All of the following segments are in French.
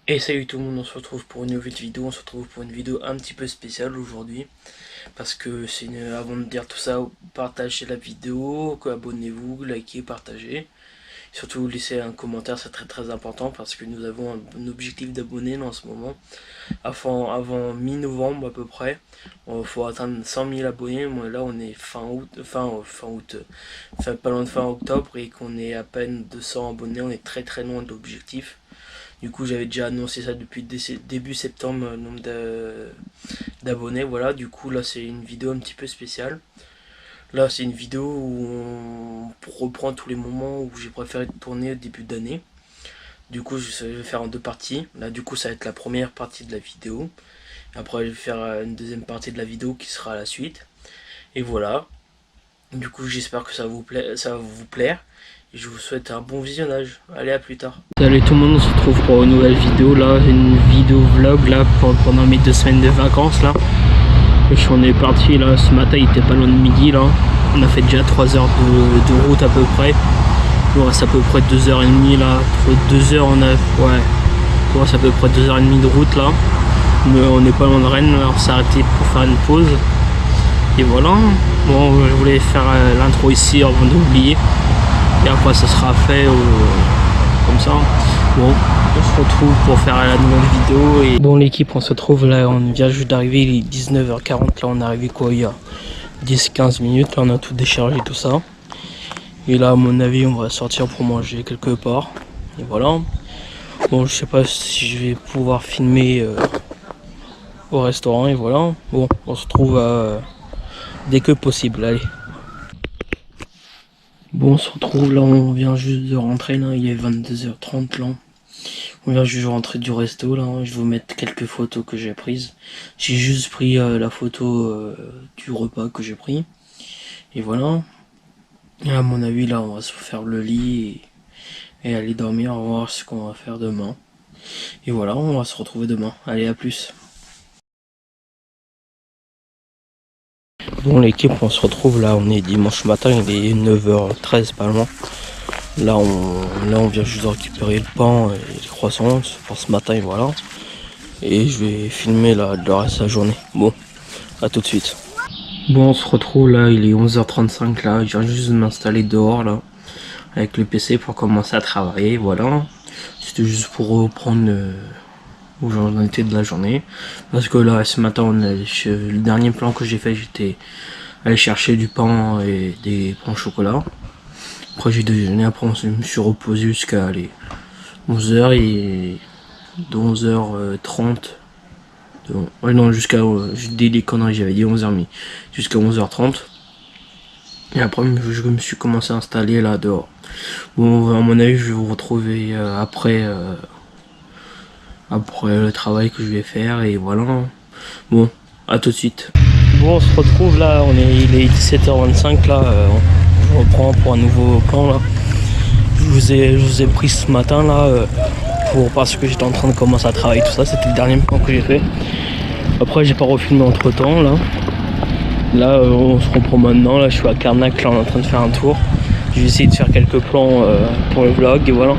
Et salut tout le monde, on se retrouve pour une nouvelle vidéo, on se retrouve pour une vidéo un petit peu spéciale aujourd'hui. Parce que avant de dire tout ça, partagez la vidéo, abonnez-vous, likez, partagez. Surtout laissez un commentaire, c'est très très important parce que nous avons un objectif d'abonnés en ce moment. Avant mi-novembre à peu près, il faut atteindre 100 000 abonnés. Moi, là on est pas loin de fin octobre et qu'on est à peine 200 abonnés, on est très très loin de l'objectif. Du coup, j'avais déjà annoncé ça depuis début septembre, le nombre d'abonnés. Voilà, du coup, là, c'est une vidéo un petit peu spéciale. Là, c'est une vidéo où on reprend tous les moments où j'ai préféré tourner au début d'année. Du coup, je vais faire en deux parties. Là, du coup, ça va être la première partie de la vidéo. Après, je vais faire une deuxième partie de la vidéo qui sera la suite. Et voilà. Du coup, j'espère que ça va vous plaire. Et je vous souhaite un bon visionnage. Allez, à plus tard. Salut tout le monde, on se retrouve pour une nouvelle vidéo là, une vidéo vlog là pendant mes 2 semaines de vacances là. On est parti là, ce matin il était pas loin de midi là. On a fait déjà 3 heures de route à peu près. Il nous reste à peu près 2h30 là. 2 heures on a. Ouais. Il nous reste à peu près 2h30 de route là. Mais on n'est pas loin de Rennes là, on s'est arrêté pour faire une pause. Et voilà. Bon, je voulais faire l'intro ici avant d'oublier. Et après ça sera fait comme ça. Bon, on se retrouve pour faire la nouvelle vidéo. Et bon, l'équipe, on se trouve là, on vient juste d'arriver, il est 19h40. Là, on est arrivé quoi, il y a 10-15 minutes. Là, on a tout déchargé, tout ça. Et là, à mon avis, on va sortir pour manger quelque part. Et voilà. Bon, je sais pas si je vais pouvoir filmer au restaurant. Et voilà. Bon, on se trouve dès que possible. Allez. Bon, on se retrouve là, on vient juste de rentrer là, il est 22h30 là. On vient juste de rentrer du resto là, je vais vous mettre quelques photos que j'ai prises. J'ai juste pris la photo du repas que j'ai pris. Et voilà. Et à mon avis là, on va se faire le lit et aller dormir, on va voir ce qu'on va faire demain. Et voilà, on va se retrouver demain. Allez, à plus. Bon l'équipe, on se retrouve là, on est dimanche matin, il est 9h13 pas loin. Là on vient juste de récupérer le pain et les croissants pour ce matin et voilà. Et je vais filmer là le reste de la journée. Bon, à tout de suite. Bon, on se retrouve là, il est 11h35 là, je viens juste de m'installer dehors là, avec le PC pour commencer à travailler, voilà. C'était juste pour reprendre où j'en étais de la journée. Parce que là, ce matin, le dernier plan que j'ai fait, j'étais allé chercher du pain et des pains au chocolat. Après j'ai déjeuné, après je me suis reposé jusqu'à 11h et de 11h30. Ouais non, jusqu'à je dis des conneries, j'avais dit 11h30. Jusqu'à 11h30. Et après je me suis commencé à installer là dehors. Bon, à mon avis je vais vous retrouver après le travail que je vais faire et voilà. Bon, à tout de suite. Bon, on se retrouve là, il est 17h25 là, on reprend pour un nouveau plan là. Je vous ai pris ce matin là parce que j'étais en train de commencer à travailler tout ça, c'était le dernier plan que j'ai fait. Après j'ai pas refilmé entre temps là. Là on se reprend maintenant, là je suis à Carnac, là on est en train de faire un tour. Je vais essayer de faire quelques plans pour le vlog et voilà.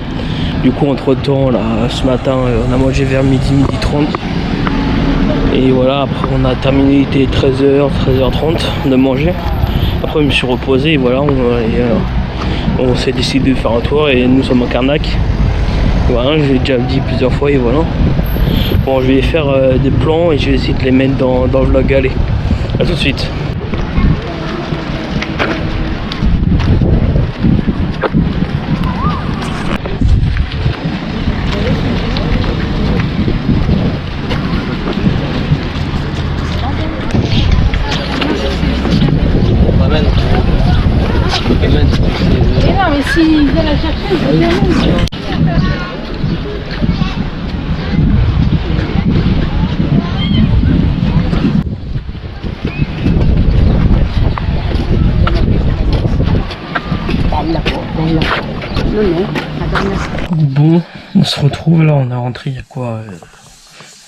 Du coup entre temps là ce matin on a mangé vers midi 30. Et voilà, après on a terminé, il était 13h, 13h30 de manger. Après je me suis reposé et voilà, on s'est décidé de faire un tour et nous sommes à Carnac. Voilà, j'ai déjà dit plusieurs fois et voilà. Bon, je vais faire des plans et je vais essayer de les mettre dans le vlog. Allez, à tout de suite. Non, mais s'ils veulent la chercher, ils vont bien. Bon, on se retrouve là, on est rentré il y a quoi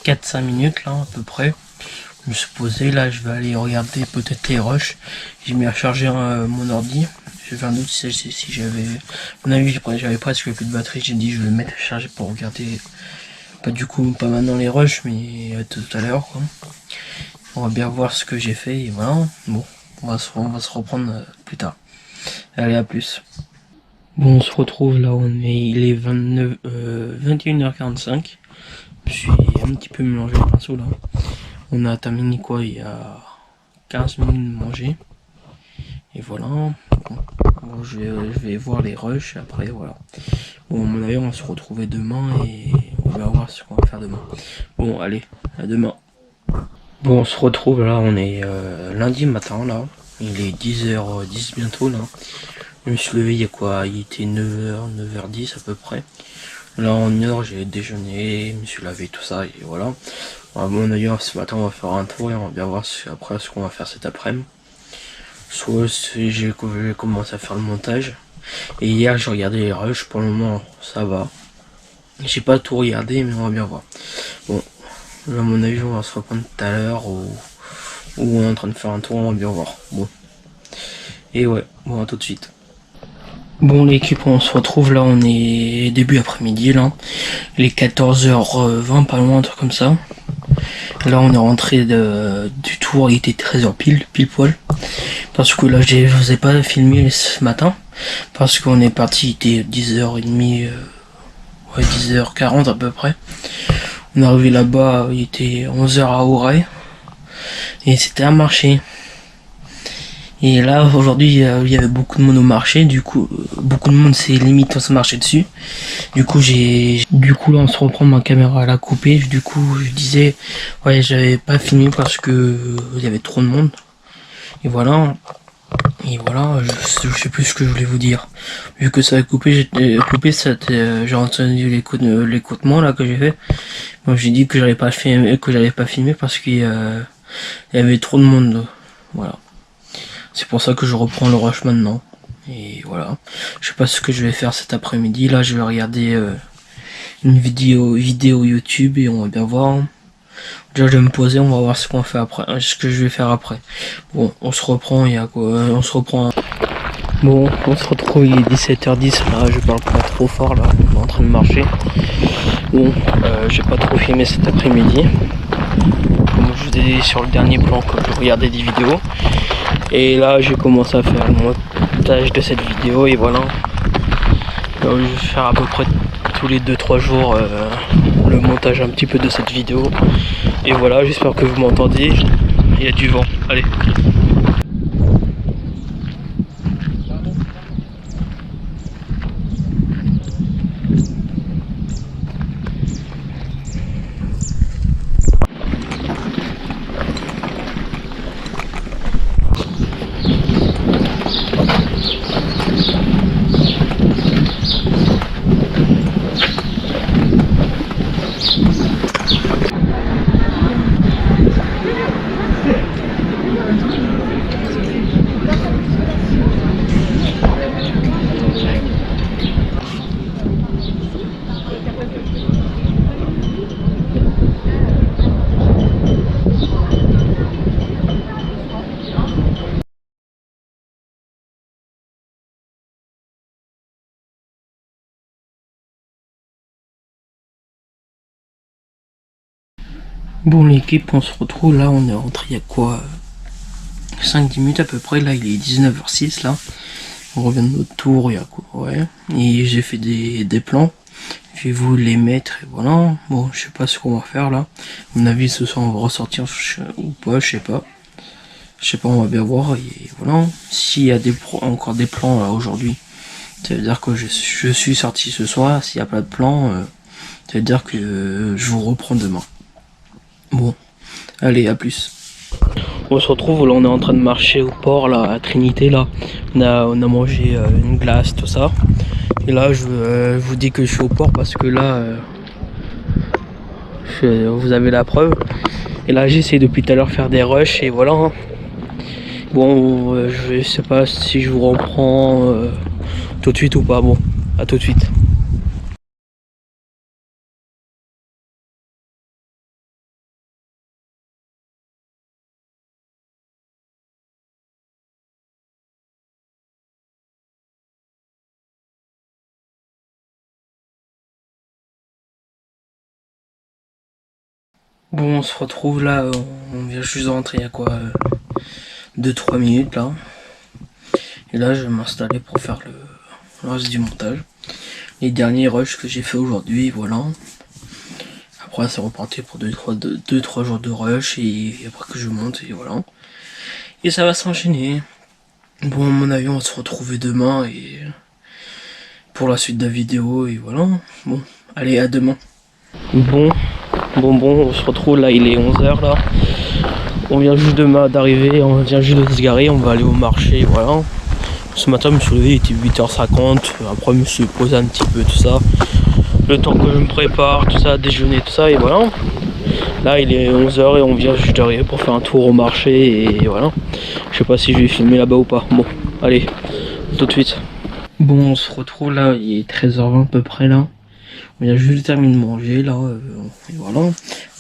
4-5 minutes là à peu près. Je me suis posé là, je vais aller regarder peut-être les rushs. J'ai mis à charger mon ordi. J'ai fait un doute si j'avais... À mon avis j'avais presque plus de batterie, j'ai dit je vais le mettre à charger pour regarder Pas du coup, pas maintenant les rushs, mais tout à l'heure, quoi. On va bien voir ce que j'ai fait, et voilà. Bon, on va se reprendre plus tard. Allez, à plus. Bon, on se retrouve là, il est 21h45. Je suis un petit peu mélangé le pinceau là. On a terminé quoi il y a 15 minutes de manger. Et voilà. Bon, je vais voir les rushs après, voilà. Bon, à mon avis, on va se retrouver demain et on va voir ce qu'on va faire demain. Bon, allez, à demain. Bon, on se retrouve là, on est lundi matin là. Il est 10h10 bientôt là. Je me suis levé il y a quoi? Il était 9h, 9h10 à peu près. Là en une heure j'ai déjeuné, je me suis lavé tout ça et voilà. À mon avis ce matin on va faire un tour et on va bien voir après ce qu'on va faire cet après-midi. Soit j'ai commencé à faire le montage. Et hier j'ai regardé les rushs, pour le moment ça va. J'ai pas tout regardé mais on va bien voir. Bon, là à mon avis on va se reprendre tout à l'heure ou on est en train de faire un tour, on va bien voir. Bon. Et ouais, bon à tout de suite. Bon l'équipe, on se retrouve là, on est début après-midi là. Il est 14h20, pas loin, un truc comme ça. Là on est rentré du tour, il était 13h pile poil. Parce que là je vous ai pas filmé ce matin. Parce qu'on est parti, il était 10h30, ouais 10h40 à peu près. On est arrivé là-bas, il était 11h à Auray. Et c'était un marché. Et là, aujourd'hui, il y avait beaucoup de monde au marché, du coup, beaucoup de monde s'est limite à se marcher dessus. Du coup, là, on se reprend, ma caméra à la couper. Du coup, je disais, ouais, j'avais pas filmé parce que il y avait trop de monde. Et voilà. Et voilà, je sais plus ce que je voulais vous dire. Vu que ça a coupé, j'ai entendu l'écoutement, là, que j'ai fait. Moi, j'ai dit que j'allais pas filmer parce qu'il y avait trop de monde. Voilà. C'est pour ça que je reprends le rush maintenant. Et voilà. Je sais pas ce que je vais faire cet après-midi. Là, je vais regarder une vidéo YouTube et on va bien voir. Déjà, je vais me poser, on va voir ce qu'on fait après, ce que je vais faire après. Bon, on se reprend, il y a quoi, on se reprend. Bon, on se retrouve, il est 17h10, là, je parle pas trop fort, là, on est en train de marcher. Bon, j'ai pas trop filmé cet après-midi. Comme je vous ai dit sur le dernier plan, quand je regardais des vidéos. Et là, j'ai commencé à faire le montage de cette vidéo, et voilà. Je vais faire à peu près tous les 2-3 jours le montage un petit peu de cette vidéo. Et voilà, j'espère que vous m'entendez. Il y a du vent. Allez. Bon l'équipe, on se retrouve là, on est rentré il y a quoi 5-10 minutes à peu près, là il est 19h06 là. On revient de notre tour, il y a quoi, ouais. Et j'ai fait des plans. Je vais vous les mettre et voilà. Bon, je sais pas ce qu'on va faire là. À mon avis ce soir on va ressortir ou pas, je sais pas. Je sais pas, on va bien voir et voilà. S'il y a encore des plans là aujourd'hui, ça veut dire que je suis sorti ce soir. S'il n'y a pas de plan, ça veut dire que je vous reprends demain. Bon, allez, à plus. On se retrouve, là on est en train de marcher au port là, à Trinité là. On a mangé une glace, tout ça. Et là je vous dis que je suis au port parce que là vous avez la preuve. Et là j'essaie depuis tout à l'heure faire des rushs et voilà. Hein. Bon, je sais pas si je vous reprends tout de suite ou pas. Bon, à tout de suite. Bon, on se retrouve là, on vient juste de rentrer il y a quoi 2-3 minutes là. Et là je vais m'installer pour faire le reste du montage. Les derniers rushs que j'ai fait aujourd'hui, voilà. Après c'est reparti pour 2-3 jours de rush et après que je monte et voilà. Et ça va s'enchaîner. Bon, à mon avis on va se retrouver demain et pour la suite de la vidéo et voilà. Bon, allez, à demain. Bon, on se retrouve là, il est 11h là. On vient juste d'arriver, on vient juste de se garer, on va aller au marché, voilà. Ce matin, je me suis levé, il était 8h50. Après, je me suis posé un petit peu, tout ça. Le temps que je me prépare, tout ça, déjeuner, tout ça, et voilà. Là, il est 11h et on vient juste d'arriver pour faire un tour au marché, et voilà. Je sais pas si je vais filmer là-bas ou pas. Bon, allez, tout de suite. Bon, on se retrouve là, il est 13h20 à peu près là. On vient juste de terminer de manger là, et voilà.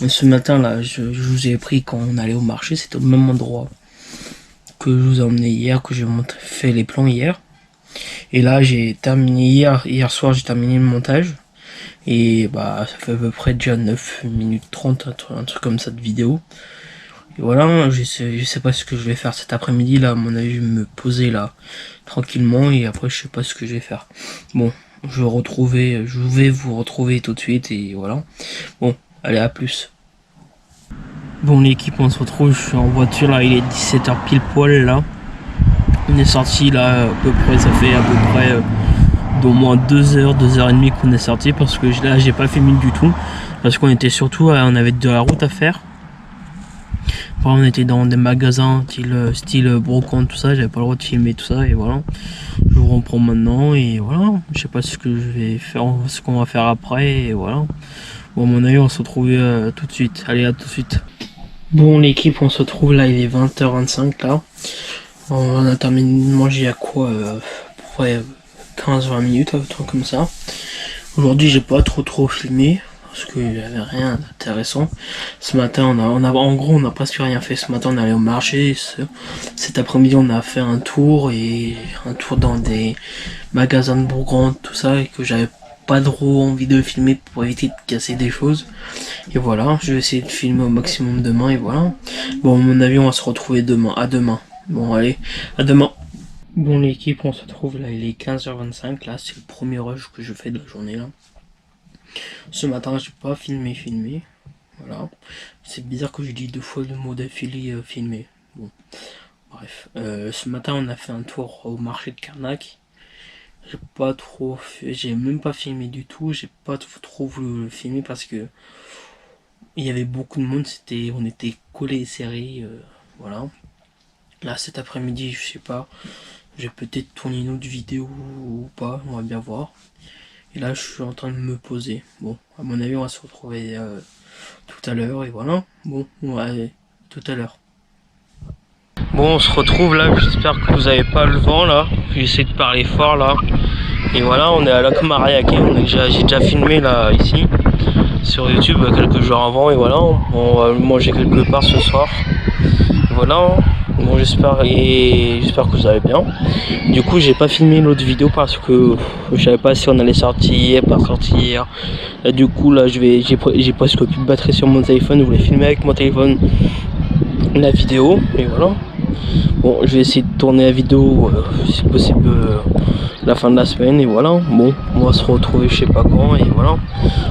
Ce matin là, je vous ai pris quand on allait au marché, c'était au même endroit que je vous ai emmené hier, que j'ai fait les plans hier. Et là j'ai terminé hier soir, j'ai terminé le montage. Et bah ça fait à peu près déjà 9 minutes 30, un truc comme ça de vidéo. Et voilà, je sais pas ce que je vais faire cet après-midi là, à mon avis je vais me poser là tranquillement et après je sais pas ce que je vais faire. Bon, je vais vous retrouver tout de suite et voilà. Bon, allez, à plus. Bon, l'équipe, on se retrouve, je suis en voiture là, il est 17h pile poil là. On est sorti là, à peu près, ça fait à peu près d'au moins 2h, 2h30 qu'on est sorti parce que là j'ai pas filmé du tout. Parce qu'on était surtout, on avait de la route à faire. Enfin, on était dans des magasins style brocante, tout ça, j'avais pas le droit de filmer tout ça et voilà. Je vous reprends maintenant et voilà. Je sais pas ce que je vais faire, ce qu'on va faire après et voilà. Bon, à mon avis, on va se retrouve tout de suite. Allez, à tout de suite. Bon, l'équipe, on se retrouve là, il est 20h25 là. On a terminé de manger à quoi à peu près 15-20 minutes, un truc comme ça. Aujourd'hui, j'ai pas trop filmé parce qu'il y avait rien d'intéressant. Ce matin, en gros, on a presque rien fait. Ce matin, on est allé au marché. Cet après-midi, on a fait un tour dans des magasins de Bourgogne, tout ça, et que j'avais pas trop envie de filmer pour éviter de casser des choses. Et voilà, je vais essayer de filmer au maximum demain et voilà. Bon, à mon avis, on va se retrouver demain. À demain. Bon, allez, à demain. Bon, l'équipe, on se retrouve là, il est 15h25. Là, c'est le premier rush que je fais de la journée là. Ce matin, j'ai pas filmé. Voilà. C'est bizarre que je dis 2 fois le mot d'affilée filmé. Bon, bref. Ce matin, on a fait un tour au marché de Carnac. J'ai même pas filmé du tout. J'ai pas trop voulu le filmer parce que il y avait beaucoup de monde. On était collés et serrés. Voilà. Là, cet après-midi, je sais pas. Je vais peut-être tourner une autre vidéo ou pas. On va bien voir. Et là, je suis en train de me poser. Bon, à mon avis, on va se retrouver tout à l'heure. Et voilà. Bon, ouais, tout à l'heure. Bon, on se retrouve là. J'espère que vous avez pas le vent là. J'essaie de parler fort là. Et voilà, on est à Lac Mariaquet. J'ai déjà filmé là, ici, sur YouTube quelques jours avant. Et voilà, on va manger quelque part ce soir. Et voilà. Bon, j'espère que vous allez bien. Du coup, j'ai pas filmé l'autre vidéo parce que je savais pas si on allait sortir, pas sortir. Et du coup, là, j'ai presque plus de batterie sur mon téléphone. Je voulais filmer avec mon téléphone la vidéo. Et voilà. Bon, je vais essayer de tourner la vidéo, si possible, la fin de la semaine. Et voilà. Bon, on va se retrouver, je sais pas quand. Et voilà.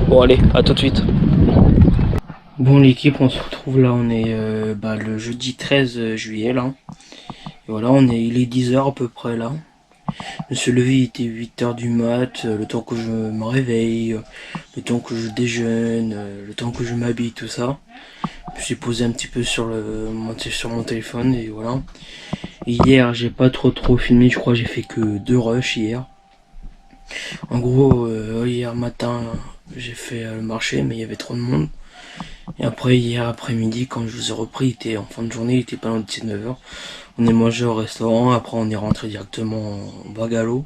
Bon, allez, à tout de suite. Bon, l'équipe, on se retrouve là, on est le jeudi 13 juillet là. Et voilà, il est 10h à peu près là. Je me suis levé, il était 8h du mat, le temps que je me réveille, le temps que je déjeune, le temps que je m'habille, tout ça. Je me suis posé un petit peu sur mon téléphone et voilà. Et hier, j'ai pas trop filmé, je crois que j'ai fait que 2 rushs hier. En gros, hier matin, j'ai fait le marché, mais il y avait trop de monde. Et après, hier après-midi, quand je vous ai repris, il était en fin de journée, il était pas loin de 19h. On est mangé au restaurant, après on est rentré directement en Bagalo.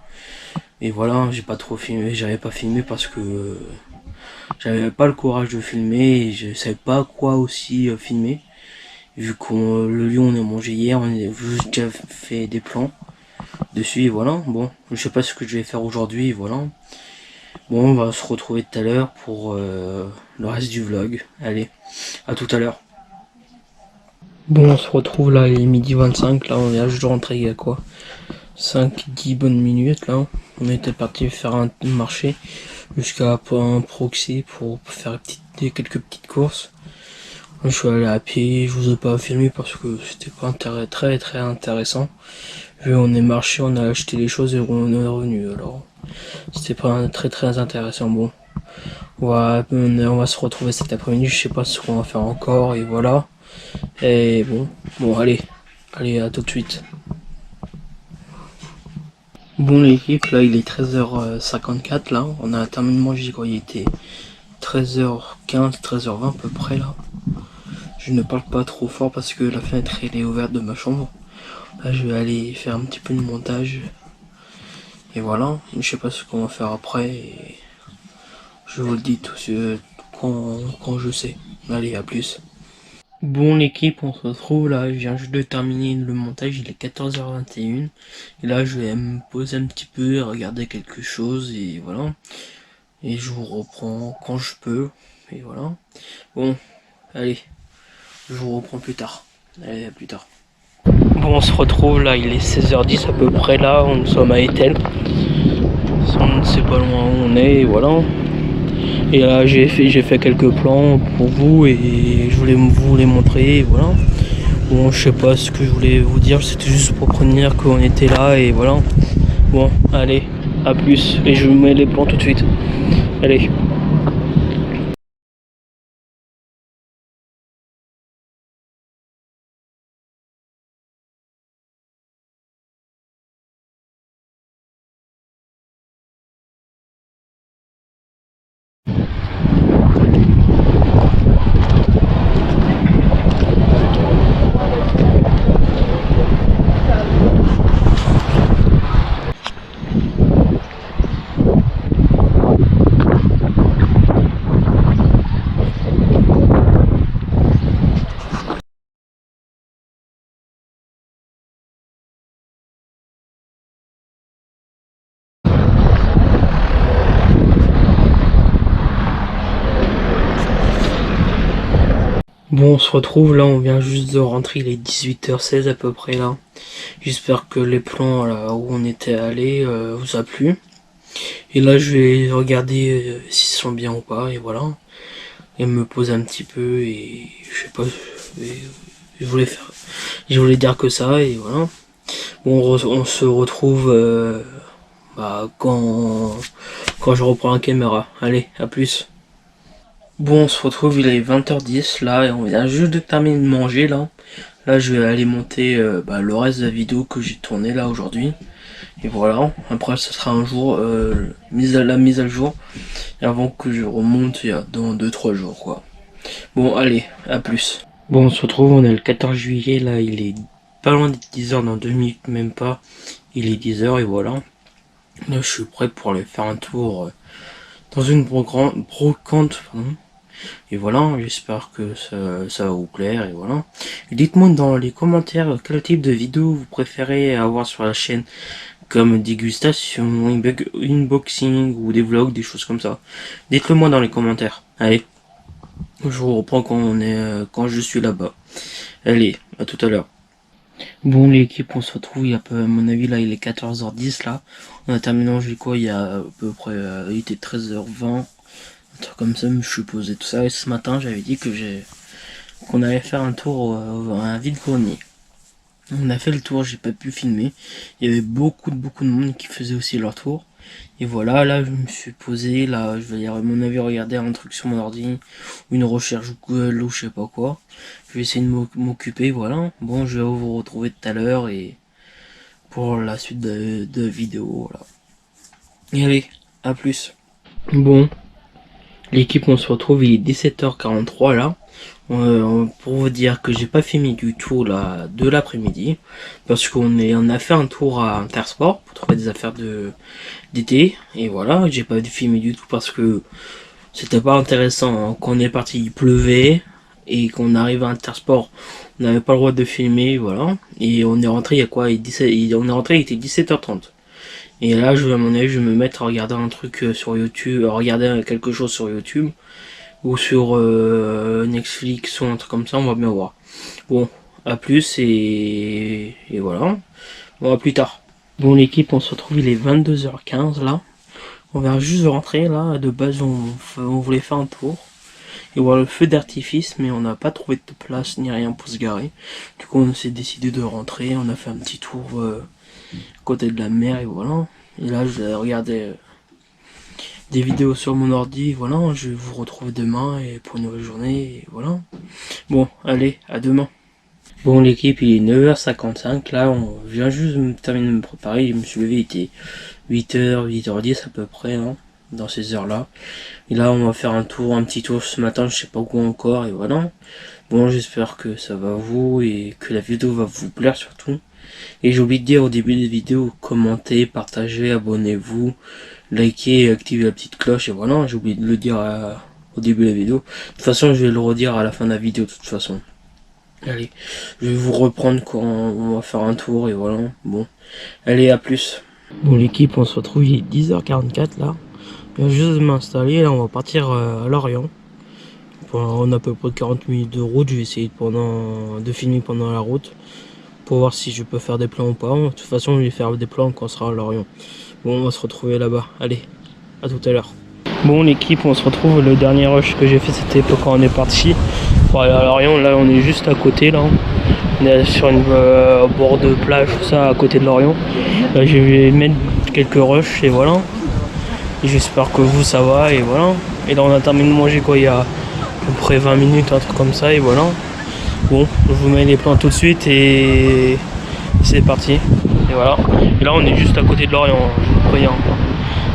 Et voilà, j'ai pas trop filmé, j'avais pas filmé parce que j'avais pas le courage de filmer et je savais pas quoi aussi filmer. Vu que le lieu on a mangé hier, on a juste déjà fait des plans dessus et voilà. Bon, je sais pas ce que je vais faire aujourd'hui, voilà. Bon, on va se retrouver tout à l'heure pour le reste du vlog. Allez, à tout à l'heure. Bon, on se retrouve là, il est midi 25, là on vient juste de rentrer il y a quoi 5-10 bonnes minutes là. On était parti faire un marché jusqu'à un proxy pour faire quelques petites courses. Je suis allé à pied, je vous ai pas filmé parce que c'était pas très intéressant. Vu on est marché, on a acheté les choses et on est revenu. Alors c'était pas très intéressant. Bon, on va se retrouver cet après-midi. Je sais pas ce qu'on va faire encore et voilà. Et bon allez à tout de suite. Bon l'équipe, là il est 13h54 là. On a terminé de manger quand il était 13h15, 13h20 à peu près là. Je ne parle pas trop fort parce que la fenêtre elle est ouverte de ma chambre. Là je vais aller faire un petit peu de montage. Et voilà, je sais pas ce qu'on va faire après. Et je vous le dis tout quand je sais. Allez, à plus. Bon l'équipe, on se retrouve là, je viens juste de terminer le montage, il est 14h21. Et là je vais me poser un petit peu, regarder quelque chose et voilà. Et je vous reprends quand je peux. Et voilà. Bon, allez, je vous reprends plus tard. Allez, à plus tard. Bon, on se retrouve là, il est 16h10 à peu près là, nous sommes à Etel. On ne sait pas loin où on est, et voilà. Et là j'ai fait quelques plans pour vous et je voulais vous les montrer, et voilà. Bon, je sais pas ce que je voulais vous dire, c'était juste pour prévenir qu'on était là et voilà. Bon, allez, à plus, et je vous mets les plans tout de suite. Allez. Bon, on se retrouve là, on vient juste de rentrer, il est 18h16 à peu près là. J'espère que les plans là où on était allé vous a plu. Et là je vais regarder s'ils sont bien ou pas et voilà. Et me poser un petit peu et je sais pas, je voulais dire que ça et voilà. Bon, on se retrouve quand je reprends la caméra. Allez, à plus. Bon, on se retrouve, il est 20h10 là, et on vient juste de terminer de manger là. Là, je vais aller monter le reste de la vidéo que j'ai tourné là aujourd'hui. Et voilà, après ce sera un jour, la mise à jour, et avant que je remonte dans 2-3 jours quoi. Bon, allez, à plus. Bon, on se retrouve, on est le 14 juillet, là, il est pas loin des 10h, dans 2 minutes même pas. Il est 10h et voilà. Là, je suis prêt pour aller faire un tour dans une brocante, pardon. Et voilà, j'espère que ça va vous plaire, et voilà. Dites-moi dans les commentaires quel type de vidéo vous préférez avoir sur la chaîne, comme dégustation, unboxing, ou des vlogs, des choses comme ça. Dites-le moi dans les commentaires. Allez, je vous reprends quand je suis là-bas. Allez, à tout à l'heure. Bon l'équipe, on se retrouve, à mon avis là il est 14h10 là. On a terminé manger quoi il y a à peu près, il était 13h20. Un truc comme ça, je suis posé tout ça. Et ce matin j'avais dit qu'on allait faire un tour à un vide-grenier. On a fait le tour, j'ai pas pu filmer. Il y avait beaucoup de monde qui faisait aussi leur tour. Et voilà, là je me suis posé, là je vais à mon avis regarder un truc sur mon ordi, ou une recherche Google ou je sais pas quoi. Je vais essayer de m'occuper, voilà. Bon, je vais vous retrouver tout à l'heure et pour la suite de vidéo, voilà. Et allez, à plus. Bon, l'équipe on se retrouve, il est 17h43 là. Pour vous dire que j'ai pas filmé du tout là de l'après-midi parce on a fait un tour à Intersport pour trouver des affaires d'été et voilà, j'ai pas filmé du tout parce que c'était pas intéressant, hein. Quand on est parti il pleuvait et qu'on arrive à Intersport on n'avait pas le droit de filmer, voilà, et on est rentré il y a quoi, on est rentré il était 17h30 Et là, à mon avis, je vais me mettre à regarder un truc sur YouTube, à regarder quelque chose sur YouTube ou sur Netflix ou un truc comme ça, on va bien voir. Bon, à plus et voilà. Bon, à plus tard. Bon, l'équipe, on se retrouve, il est 22h15 là. On vient juste de rentrer là. De base, on voulait faire un tour et voir le feu d'artifice, mais on n'a pas trouvé de place ni rien pour se garer. Du coup, on s'est décidé de rentrer. On a fait un petit tour côté de la mer et voilà. Et là, je vais regarder des vidéos sur mon ordi. Voilà, je vais vous retrouver demain et pour une nouvelle journée. Et voilà. Bon, allez, à demain. Bon, l'équipe, il est 9h55. Là, on vient juste de terminer de me préparer. Je me suis levé, il était 8h, 8h10 à peu près, hein, dans ces heures-là. Et là, on va faire un petit tour ce matin, je sais pas où encore, et voilà. Bon, j'espère que ça va vous et que la vidéo va vous plaire surtout. Et j'ai oublié de dire au début des vidéos, commentez, partagez, abonnez-vous, likez, activez la petite cloche, et voilà, j'ai oublié de le dire au début de la vidéo. De toute façon, je vais le redire à la fin de la vidéo, de toute façon. Allez, je vais vous reprendre quand on va faire un tour, et voilà, bon. Allez, à plus. Bon, l'équipe, on se retrouve, il est 10h44 là. Je viens juste de m'installer, là on va partir à Lorient. On a à peu près 40 minutes de route, je vais essayer de filmer pendant la route pour voir si je peux faire des plans ou pas. De toute façon, je vais faire des plans quand on sera à Lorient. Bon, on va se retrouver là-bas. Allez, à tout à l'heure. Bon, l'équipe, on se retrouve. Le dernier rush que j'ai fait, c'était quand on est parti pour aller à Lorient. Là, on est juste à côté, là. On est sur une bord de plage, tout ça, à côté de Lorient. Là, je vais mettre quelques rushs et voilà. Et j'espère que vous, ça va et voilà. Et là, on a terminé de manger quoi, il y a à peu près 20 minutes, un truc comme ça et voilà. Bon, je vous mets les plans tout de suite et c'est parti. Et voilà. Et là, on est juste à côté de Lorient, je vous préviens.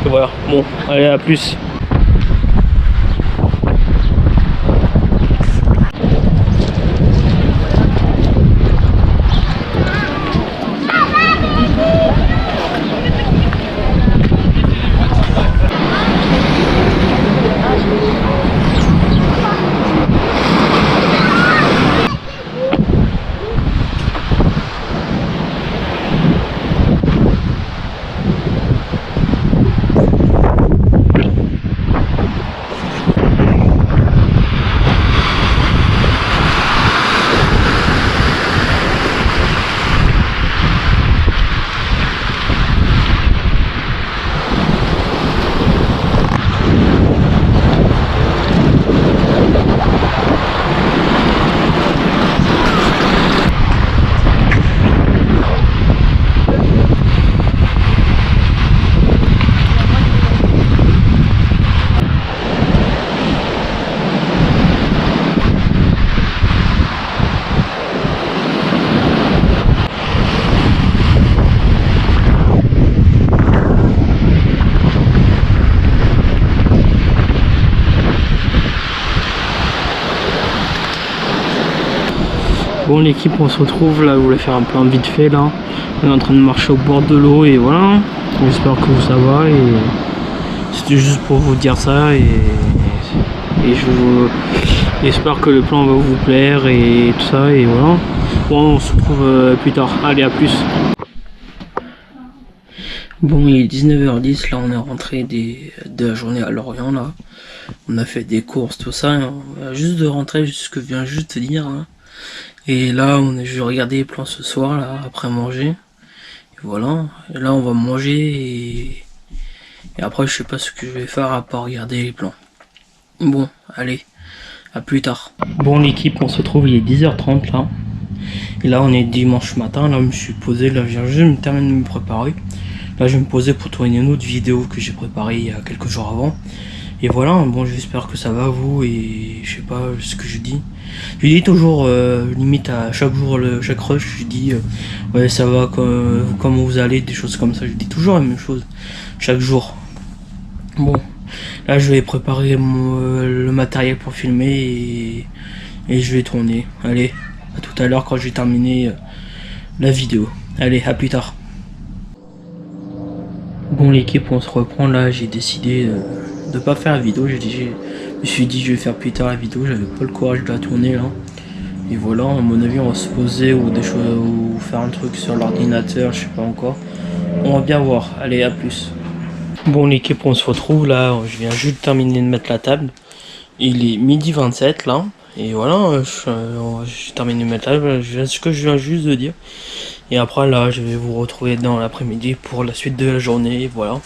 Et voilà. Bon, allez, à plus. Bon, l'équipe, on se retrouve là, je voulais faire un plan vite fait là. On est en train de marcher au bord de l'eau et voilà. J'espère que ça va et c'était juste pour vous dire ça et j'espère que le plan va vous plaire et tout ça et voilà. Bon, on se retrouve plus tard. Allez, à plus. Bon, il est 19h10, là on est rentré de la journée à Lorient là. On a fait des courses, tout ça. On vient juste de rentrer, ce que je viens juste de dire là. Et là, je vais regarder les plans ce soir, là, après manger. Et voilà. Et là, on va manger et après, je sais pas ce que je vais faire à part regarder les plans. Bon, allez, à plus tard. Bon, l'équipe, on se trouve, il est 10h30 là. Et là, on est dimanche matin. Là, je me suis posé. Là, je viens juste de me terminer de me préparer. Là, je vais me poser pour tourner une autre vidéo que j'ai préparée il y a quelques jours avant. Et voilà, bon, j'espère que ça va vous et je sais pas ce que je dis. Je dis toujours, limite à chaque jour, chaque rush, je dis ouais ça va, comment vous allez, des choses comme ça. Je dis toujours la même chose, chaque jour. Bon, là je vais préparer le matériel pour filmer et je vais tourner. Allez, à tout à l'heure quand j'ai terminé la vidéo. Allez, à plus tard. Bon, l'équipe, on se reprend là, j'ai décidé de pas faire la vidéo, je me suis dit je vais faire plus tard la vidéo, j'avais pas le courage de la tourner là. Et voilà, à mon avis on va se poser ou des choses ou faire un truc sur l'ordinateur, je sais pas encore. On va bien voir. Allez, à plus. Bon l'équipe, on se retrouve là. Je viens juste de terminer de mettre la table. Il est midi 27 là. Et voilà, j'ai terminé de mettre la table. Ce que je viens juste de dire. Et après là, je vais vous retrouver dans l'après-midi pour la suite de la journée. Voilà.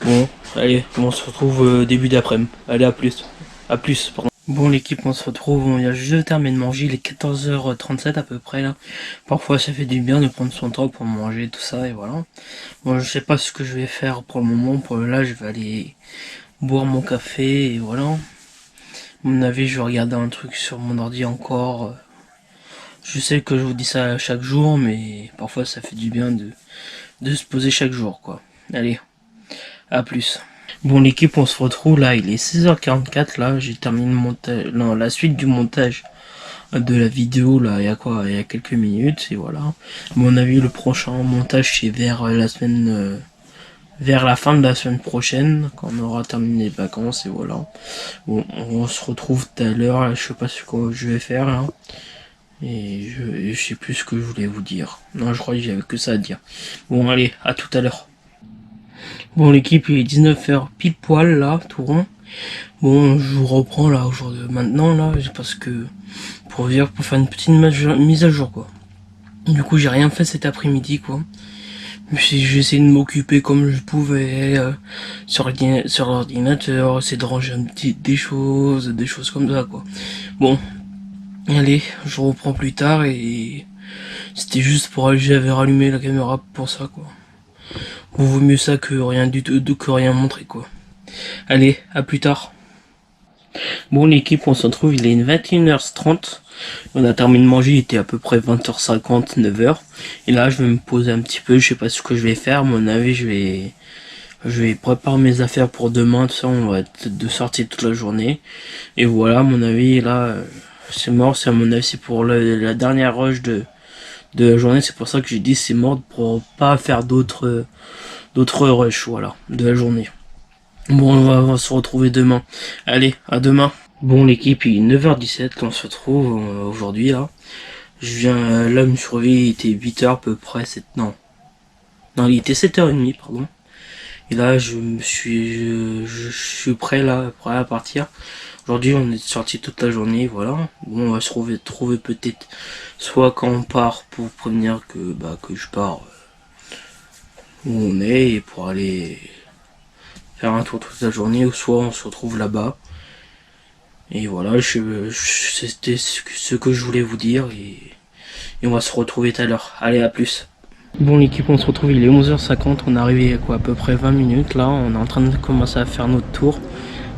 Bon, allez, on se retrouve début d'après-midi. Allez, à plus. À plus, pardon. Bon l'équipe, on se retrouve, on vient juste de terminer de manger, il est 14h37 à peu près là. Parfois ça fait du bien de prendre son temps pour manger tout ça et voilà. Bon, je sais pas ce que je vais faire pour le moment, pour là je vais aller boire mon café et voilà. À mon avis je vais regarder un truc sur mon ordi encore. Je sais que je vous dis ça chaque jour, mais parfois ça fait du bien de se poser chaque jour quoi. Allez, à plus. Bon l'équipe, on se retrouve là, il est 16h44 là, j'ai terminé le montage, non, la suite du montage de la vidéo là, il y a quelques minutes et voilà. À mon avis le prochain montage c'est vers la semaine, vers la fin de la semaine prochaine, quand on aura terminé les vacances et voilà. Bon, on se retrouve tout à l'heure, je sais pas ce que je vais faire là. Et je sais plus ce que je voulais vous dire. Non, je crois que j'avais que ça à dire. Bon allez, à tout à l'heure. Bon l'équipe, il est 19h pile poil là, tout rond. Bon, je vous reprends là aujourd'hui, maintenant là, parce que pour faire une petite mise à jour quoi. Du coup, j'ai rien fait cet après-midi quoi. J'ai essayé de m'occuper comme je pouvais sur l'ordinateur, essayer de ranger des choses comme ça quoi. Bon, allez, je reprends plus tard et c'était juste pour j'avais rallumé la caméra pour ça quoi. Bon, vaut mieux ça que rien du tout, que rien montrer quoi. Allez, à plus tard. Bon l'équipe, on se retrouve, il est 21h30. On a terminé de manger, il était à peu près 20h50, 9h. Et là, je vais me poser un petit peu, je sais pas ce que je vais faire. À mon avis, je vais préparer mes affaires pour demain. Tout ça, on va être de sortie toute la journée. Et voilà, à mon avis, là, c'est mort. C'est à mon avis, c'est pour la dernière rush de la journée. C'est pour ça que j'ai dit c'est mort pour pas faire d'autres rushs, voilà, de la journée. Bon, on va se retrouver demain. Allez, à demain. Bon l'équipe, il est 9h17, on se retrouve aujourd'hui là. Je viens, là me suis réveillé, il était 8h à peu près, non, il était 7h30 pardon. Et là je suis prêt là, prêt à partir. Aujourd'hui on est sorti toute la journée, voilà. Bon, on va se trouver peut-être soit quand on part pour prévenir que je pars où on est et pour aller faire un tour toute la journée, ou soit on se retrouve là-bas. Et voilà, c'était ce que je voulais vous dire et on va se retrouver tout à l'heure. Allez, à plus. Bon l'équipe, on se retrouve, il est 11h50, on est arrivé quoi, à peu près 20 minutes là, on est en train de commencer à faire notre tour.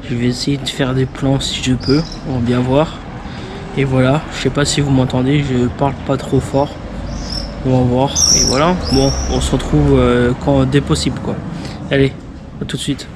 Je vais essayer de faire des plans si je peux, on va bien voir. Et voilà, je sais pas si vous m'entendez, je parle pas trop fort. On va voir, et voilà, bon, on se retrouve dès possible quoi. Allez, à tout de suite.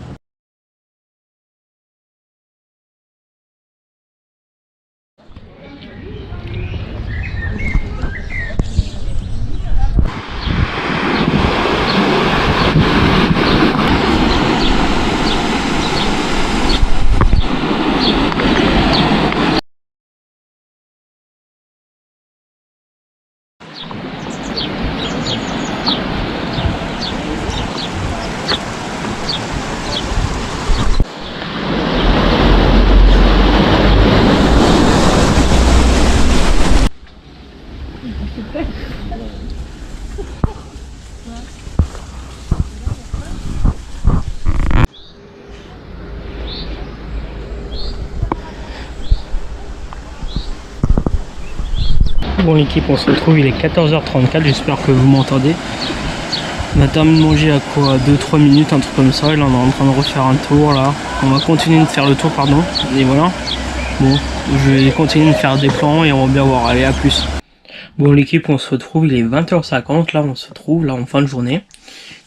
Bon l'équipe, on se retrouve, il est 14h34, j'espère que vous m'entendez. On a terminé de manger à quoi, 2-3 minutes, un truc comme ça, et là on est en train de refaire un tour là. On va continuer de faire le tour, pardon, et voilà. Bon, je vais continuer de faire des plans et on va bien voir, allez à plus. Bon l'équipe, on se retrouve, il est 20h50, là on se retrouve, là en fin de journée.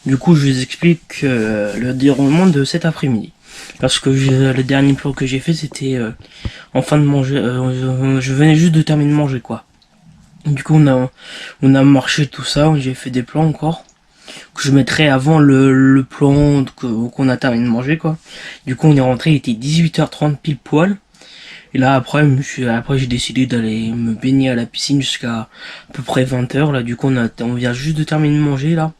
Du coup je vous explique le déroulement de cet après-midi. Parce que le dernier plan que j'ai fait c'était en fin de manger, je venais juste de terminer de manger quoi. Du coup on a marché tout ça, j'ai fait des plans encore que je mettrai avant le plan qu'on a terminé de manger quoi. Du coup on est rentré, il était 18h30 pile poil. Et là après j'ai décidé d'aller me baigner à la piscine jusqu'à peu près 20h là. Du coup on vient juste de terminer de manger là.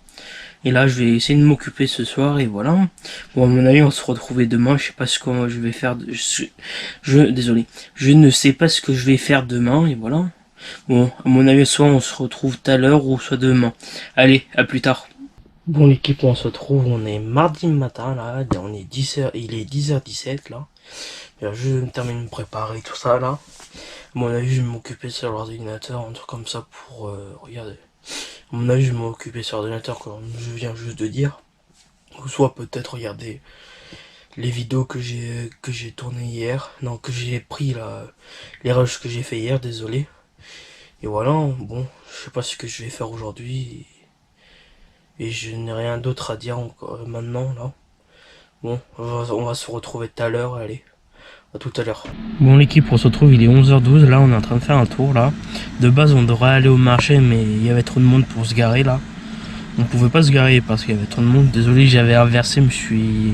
Et là, je vais essayer de m'occuper ce soir et voilà. Bon, à mon avis, on se retrouvait demain. Je sais pas ce que je vais faire. Désolé. Je ne sais pas ce que je vais faire demain et voilà. Bon, à mon avis, soit on se retrouve tout à l'heure ou soit demain. Allez, à plus tard. Bon, l'équipe, on se retrouve. On est mardi matin là. On est 10h. Il est 10h17 là. Je vais me terminer de me préparer tout ça là. À mon avis, je vais m'occuper sur l'ordinateur, un truc comme ça pour regarder. À mon avis, je vais m'occuper sur l'ordinateur comme je viens juste de dire. Ou soit peut-être regarder les vidéos que j'ai tournées hier. Non, que j'ai pris là. Les rushs que j'ai fait hier, désolé. Et voilà, bon, je sais pas ce que je vais faire aujourd'hui. Et je n'ai rien d'autre à dire encore maintenant là. Bon, on va se retrouver tout à l'heure, allez. A tout à l'heure. Bon l'équipe, on se retrouve, il est 11h12, là on est en train de faire un tour là. De base on devrait aller au marché mais il y avait trop de monde pour se garer là. On pouvait pas se garer parce qu'il y avait trop de monde. Désolé, j'avais inversé, je me suis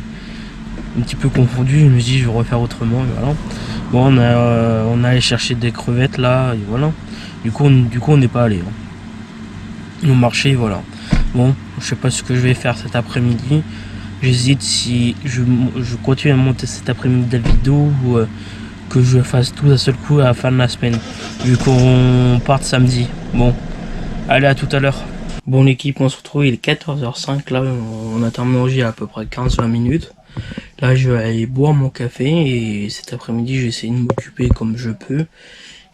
un petit peu confondu, je me suis dit je vais refaire autrement et voilà. Bon on a allé chercher des crevettes là et voilà. Du coup on n'est pas allé au marché, voilà. Bon, je sais pas ce que je vais faire cet après-midi. J'hésite si je continue à monter cet après-midi de la vidéo ou que je fasse tout d'un seul coup à la fin de la semaine. Vu qu'on parte samedi. Bon, allez, à tout à l'heure. Bon l'équipe, on se retrouve, il est 14h05. Là, on a terminé de manger à peu près 15-20 minutes. Là, je vais aller boire mon café et cet après-midi, j'ai essayé de m'occuper comme je peux.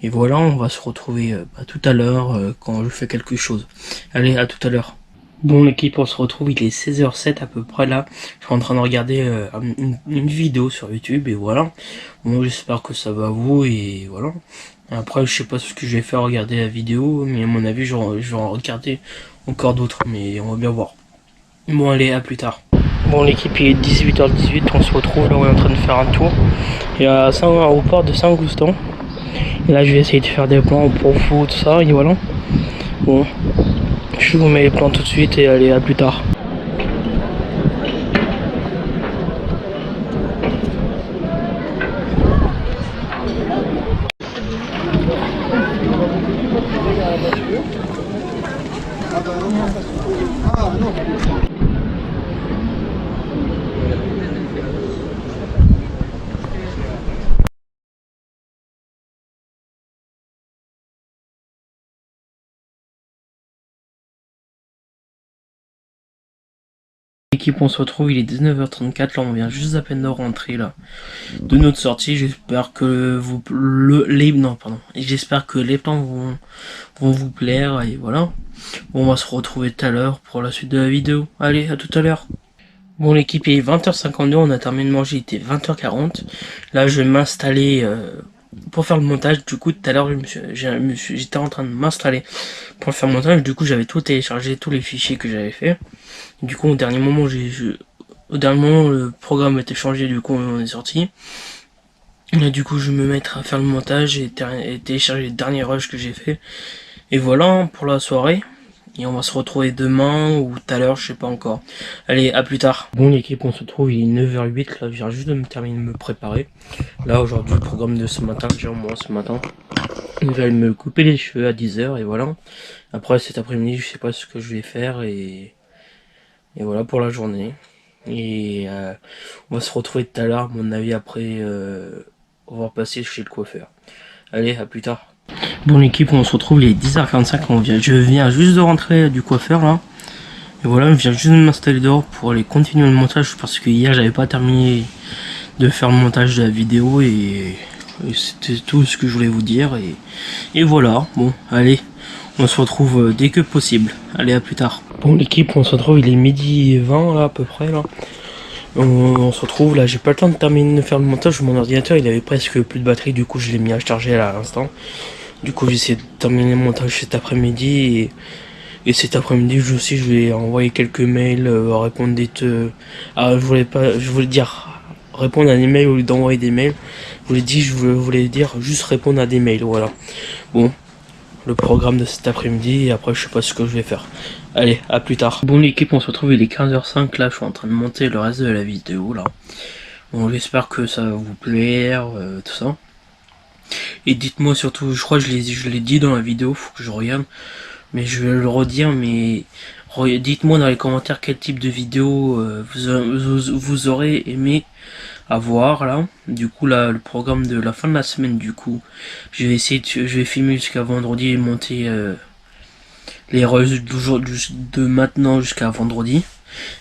Et voilà, on va se retrouver tout à l'heure quand je fais quelque chose. Allez, à tout à l'heure. Bon l'équipe, on se retrouve, il est 16h07 à peu près là. Je suis en train de regarder une vidéo sur YouTube et voilà. Bon, j'espère que ça va à vous et voilà. Après, je sais pas ce que je vais faire, regarder la vidéo, mais à mon avis, je vais en regarder encore d'autres, mais on va bien voir. Bon allez, à plus tard. Bon l'équipe, il est 18h18, on se retrouve là où on est en train de faire un tour. Il y a au port de Saint-Goustan. Et là, je vais essayer de faire des plans pour vous, tout ça, et voilà. Bon. Je vous mets les plans tout de suite et allez, à plus tard. L'équipe, on se retrouve, il est 19h34, là on vient juste à peine de rentrer là de notre sortie. J'espère que j'espère que les plans vont vous plaire et voilà. Bon, on va se retrouver tout à l'heure pour la suite de la vidéo. Allez, à tout à l'heure. Bon l'équipe, il est 20h52, on a terminé de manger, il était 20h40. Là je vais m'installer pour faire le montage. Du coup tout à l'heure j'étais en train de m'installer pour faire le montage. Du coup j'avais tout téléchargé, tous les fichiers que j'avais fait. Du coup au dernier moment le programme a été changé, du coup on est sorti. Là du coup je vais me mettre à faire le montage et télécharger les derniers rushs que j'ai fait. Et voilà pour la soirée. Et on va se retrouver demain ou tout à l'heure, je sais pas encore. Allez, à plus tard. Bon l'équipe, on se retrouve, il est 9h08, là je viens juste de me terminer de me préparer. Là aujourd'hui, le programme de ce matin, déjà moi ce matin. Je vais aller me couper les cheveux à 10h et voilà. Après cet après-midi, je sais pas ce que je vais faire et voilà pour la journée. Et on va se retrouver tout à l'heure, à mon avis après on va passer chez le coiffeur. Allez, à plus tard. Bon l'équipe, on se retrouve, il est 10h45, je viens juste de rentrer du coiffeur là. Et voilà, je viens juste de m'installer dehors pour aller continuer le montage parce que hier j'avais pas terminé de faire le montage de la vidéo et c'était tout ce que je voulais vous dire et voilà. Bon allez, on se retrouve dès que possible. Allez, à plus tard. Bon l'équipe, on se retrouve, il est midi 20 là à peu près là. On se retrouve là, j'ai pas le temps de terminer de faire le montage, mon ordinateur il avait presque plus de batterie, du coup je l'ai mis à charger à l'instant. Du coup j'essaie de terminer le montage cet après-midi et cet après-midi je vais envoyer quelques mails, répondre je voulais dire répondre à des mails au lieu d'envoyer des mails. Je voulais dire juste répondre à des mails, voilà. Bon, le programme de cet après-midi et après je sais pas ce que je vais faire. Allez, à plus tard. Bon l'équipe, on se retrouve, il est 15h05 là, je suis en train de monter le reste de la vidéo là. Bon, j'espère que ça va vous plaire, tout ça. Et dites-moi surtout, je crois que je l'ai dit dans la vidéo, faut que je regarde. mais je vais le redire, mais dites-moi dans les commentaires quel type de vidéo vous aurez aimé avoir là. Du coup là, le programme de la fin de la semaine, du coup, je vais essayer je vais filmer jusqu'à vendredi et monter les rushs de maintenant jusqu'à vendredi.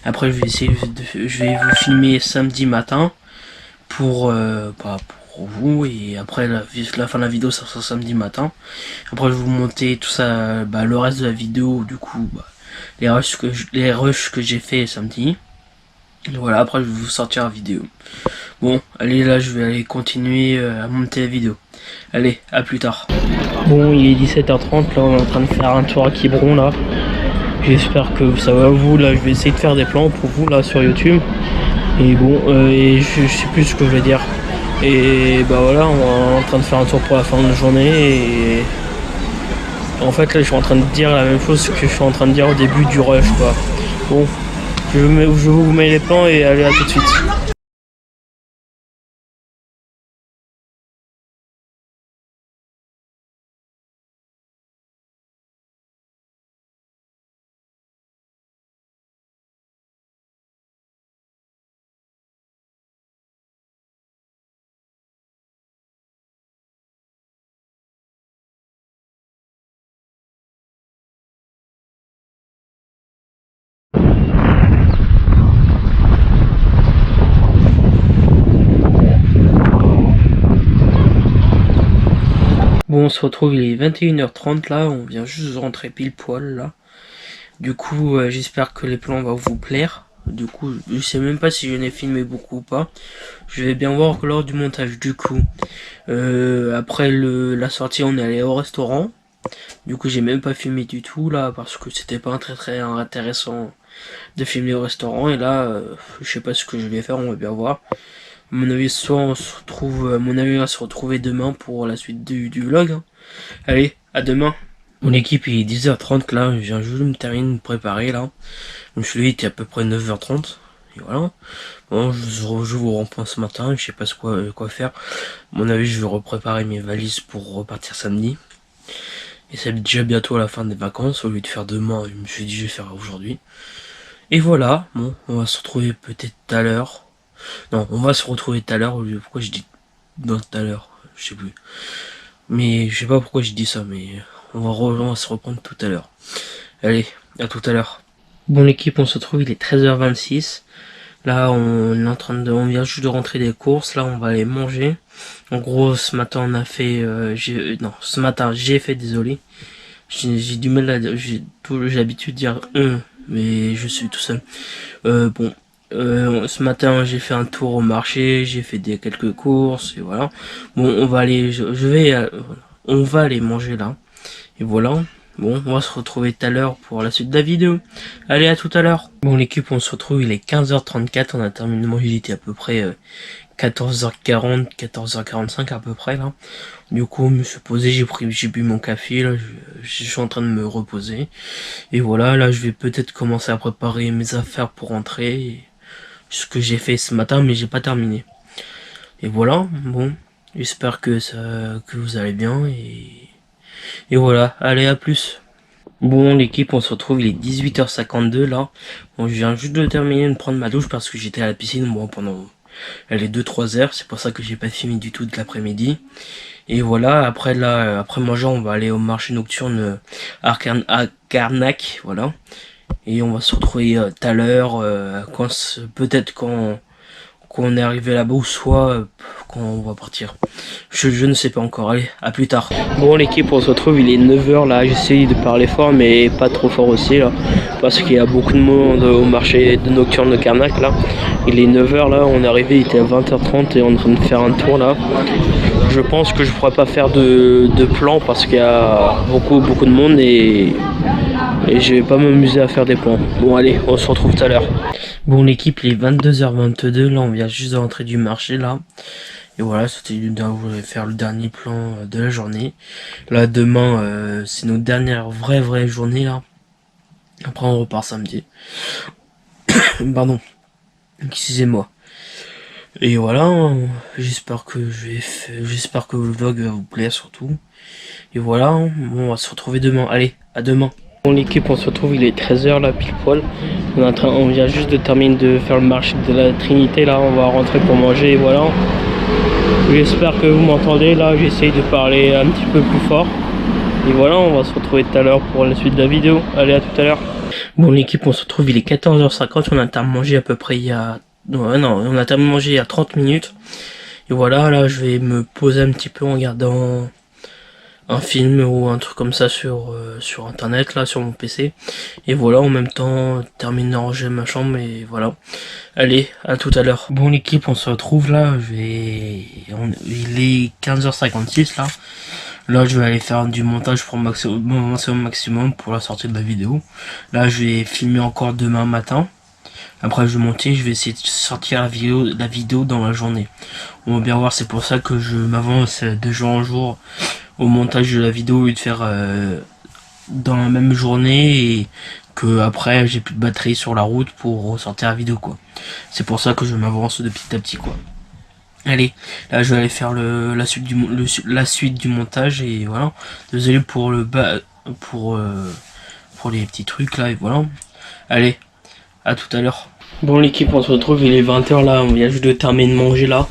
Après je vais vous filmer samedi matin pour pour vous, et après la fin de la vidéo ça sera samedi matin. Après je vais vous monter tout ça, le reste de la vidéo, du coup les rushs que j'ai fait samedi. Voilà, après je vais vous sortir la vidéo. Bon, allez, là je vais aller continuer à monter la vidéo. Allez, à plus tard. Bon, il est 17h30, là on est en train de faire un tour à Quiberon là. J'espère que ça va vous, là je vais essayer de faire des plans pour vous là sur YouTube. Et bon, et je sais plus ce que je vais dire. Et bah voilà, on est en train de faire un tour pour la fin de la journée. Et en fait là je suis en train de dire la même chose que je suis en train de dire au début du rush quoi. Bon, je vous mets les plans et allez, à tout de suite. Bon, on se retrouve, il est 21h30 là, on vient juste de rentrer pile poil là. Du coup, j'espère que les plans vont vous plaire. Du coup, je sais même pas si je n'ai filmé beaucoup ou pas. Je vais bien voir que lors du montage. Du coup, après la sortie, on est allé au restaurant. Du coup, j'ai même pas filmé du tout là parce que c'était pas très intéressant de filmer au restaurant. Et là, je sais pas ce que je vais faire, on va bien voir. À mon avis, soit on se retrouve, à mon avis, on va se retrouver demain pour la suite du vlog. Hein. Allez, à demain. Mon équipe il est 10h30 là, je viens juste de me terminer de me préparer là. Donc celui était à peu près 9h30. Et voilà. Bon, je vous reprends ce matin, je sais pas quoi faire. À mon avis, je vais repréparer mes valises pour repartir samedi. Et c'est déjà bientôt à la fin des vacances, au lieu de faire demain, je me suis dit je vais faire aujourd'hui. Et voilà, bon, on va se retrouver peut-être tout à l'heure. Non, on va se retrouver tout à l'heure, pourquoi je dis dans tout à l'heure, je sais plus. Mais je sais pas pourquoi je dis ça, mais on va se reprendre tout à l'heure. Allez, à tout à l'heure. Bon l'équipe, on se retrouve, il est 13h26. Là on est en train on vient juste de rentrer des courses, là on va aller manger. En gros ce matin on a fait, ce matin j'ai fait, désolé. J'ai du mal à, j'ai l'habitude de dire mais je suis tout seul. Ce matin j'ai fait un tour au marché, j'ai fait quelques courses et voilà. Bon on va aller, on va aller manger là. Et voilà. Bon, on va se retrouver tout à l'heure pour la suite de la vidéo. Allez, à tout à l'heure. Bon, l'équipe, on se retrouve, il est 15h34. On a terminé de manger, il était à peu près 14h40, 14h45 à peu près là. Du coup, je me suis posé, j'ai bu mon café, là, je suis en train de me reposer. Et voilà, là, je vais peut-être commencer à préparer mes affaires pour rentrer. Ce que j'ai fait ce matin, mais j'ai pas terminé. Et voilà, bon, j'espère que vous allez bien et voilà, allez, à plus. Bon l'équipe, on se retrouve, il est 18h52 là. Bon, je viens juste de terminer de prendre ma douche parce que j'étais à la piscine pendant les 2-3 heures. C'est pour ça que j'ai pas filmé du tout de l'après-midi. Et voilà, après manger, on va aller au marché nocturne à Carnac, voilà. Et on va se retrouver tout à l'heure, peut-être quand on est arrivé là-bas, ou soit quand on va partir. Je ne sais pas encore, allez, à plus tard. Bon l'équipe, on se retrouve, il est 9h là, j'essaye de parler fort mais pas trop fort aussi là, parce qu'il y a beaucoup de monde au marché de nocturne de Carnac là. Il est 9h là, on est arrivé, il était à 20h30 et on est en train de faire un tour là. Je pense que je pourrais pas faire de plan parce qu'il y a beaucoup de monde et je vais pas m'amuser à faire des plans. Bon allez, on se retrouve tout à l'heure. Bon l'équipe, il est 22h22, là on vient juste de rentrer du marché là. Et voilà, c'était faire le dernier plan de la journée. Là demain, c'est notre dernière vraie journée là. Après on repart samedi. Pardon, excusez-moi. Et voilà, j'espère que le vlog va vous plaire surtout. Et voilà, bon, on va se retrouver demain. Allez, À demain. Bon l'équipe, on se retrouve, il est 13h là pile poil. On vient juste de terminer de faire le marché de la Trinité là, on va rentrer pour manger et voilà. J'espère que vous m'entendez là, j'essaye de parler un petit peu plus fort. Et voilà, on va se retrouver tout à l'heure pour la suite de la vidéo. Allez, à tout à l'heure. Bon l'équipe, on se retrouve, il est 14h50, on a terminé de manger à peu près il y a... Non, on a terminé de manger il y a 30 minutes. Et voilà, là je vais me poser un petit peu en regardant un film ou un truc comme ça sur internet là, sur mon PC. Et voilà, en même temps, terminer d'arranger ma chambre et voilà. Allez, à tout à l'heure. Bon l'équipe, on se retrouve là, il est 15h56 là. Là, je vais aller faire du montage pour maximum pour la sortie de la vidéo. Là, je vais filmer encore demain matin. Après, je vais monter, je vais essayer de sortir la vidéo dans la journée. On va bien voir, c'est pour ça que je m'avance de jour en jour au montage de la vidéo et de faire dans la même journée et que après j'ai plus de batterie sur la route pour ressortir la vidéo quoi. C'est pour ça que je m'avance de petit à petit quoi. Allez, là je vais aller faire la suite du montage et voilà. Désolé pour pour les petits trucs là et voilà. Allez, à tout à l'heure. Bon l'équipe, on se retrouve, il est 20h là, on vient juste de terminer de manger là.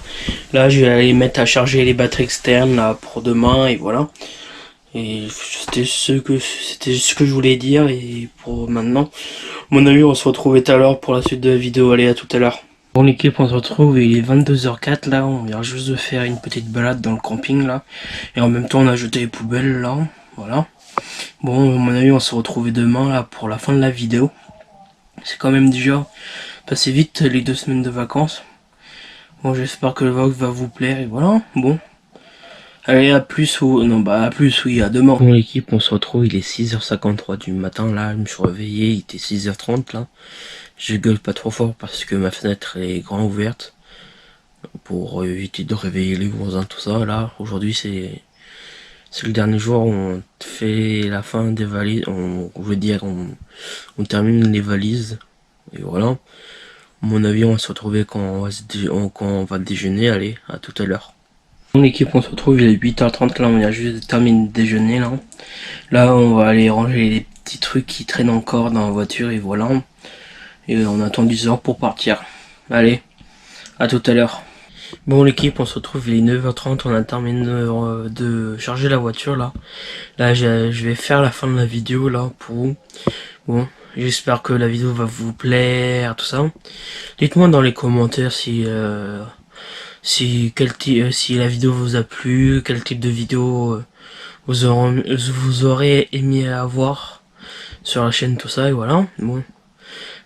Là je vais aller mettre à charger les batteries externes là pour demain et voilà. Et c'était ce que je voulais dire et pour maintenant. À mon avis, on se retrouve tout à l'heure pour la suite de la vidéo. Allez, à tout à l'heure. Bon l'équipe, on se retrouve, il est 22h04 là, on vient juste de faire une petite balade dans le camping là. Et en même temps on a jeté les poubelles là, voilà. Bon, à mon avis, on se retrouve demain là pour la fin de la vidéo. C'est quand même déjà passé vite les 2 semaines de vacances. Bon, j'espère que le vlog va vous plaire et voilà, bon. Allez, à plus ou... Non, bah à plus, oui, à demain. Bon l'équipe, on se retrouve, il est 6h53 du matin, là, je me suis réveillé, il était 6h30, là. Je gueule pas trop fort parce que ma fenêtre est grand ouverte. Pour éviter de réveiller les voisins, tout ça, là. Aujourd'hui, c'est le dernier jour où on fait la fin des valises, on termine les valises. Et voilà. À mon avis, on va se retrouver quand on va déjeuner, allez, à tout à l'heure. Mon équipe, on se retrouve, il est 8h30 là, on vient juste de terminer de déjeuner là. Là, on va aller ranger les petits trucs qui traînent encore dans la voiture et voilà. Et on attend 10 heures pour partir. Allez, à tout à l'heure. Bon l'équipe, on se retrouve, il est 9h30, on a terminé de charger la voiture là. Là, je vais faire la fin de la vidéo là pour vous. Bon, j'espère que la vidéo va vous plaire, tout ça. Dites-moi dans les commentaires si la vidéo vous a plu, quel type de vidéo vous aurez aimé avoir sur la chaîne, tout ça, et voilà. Bon,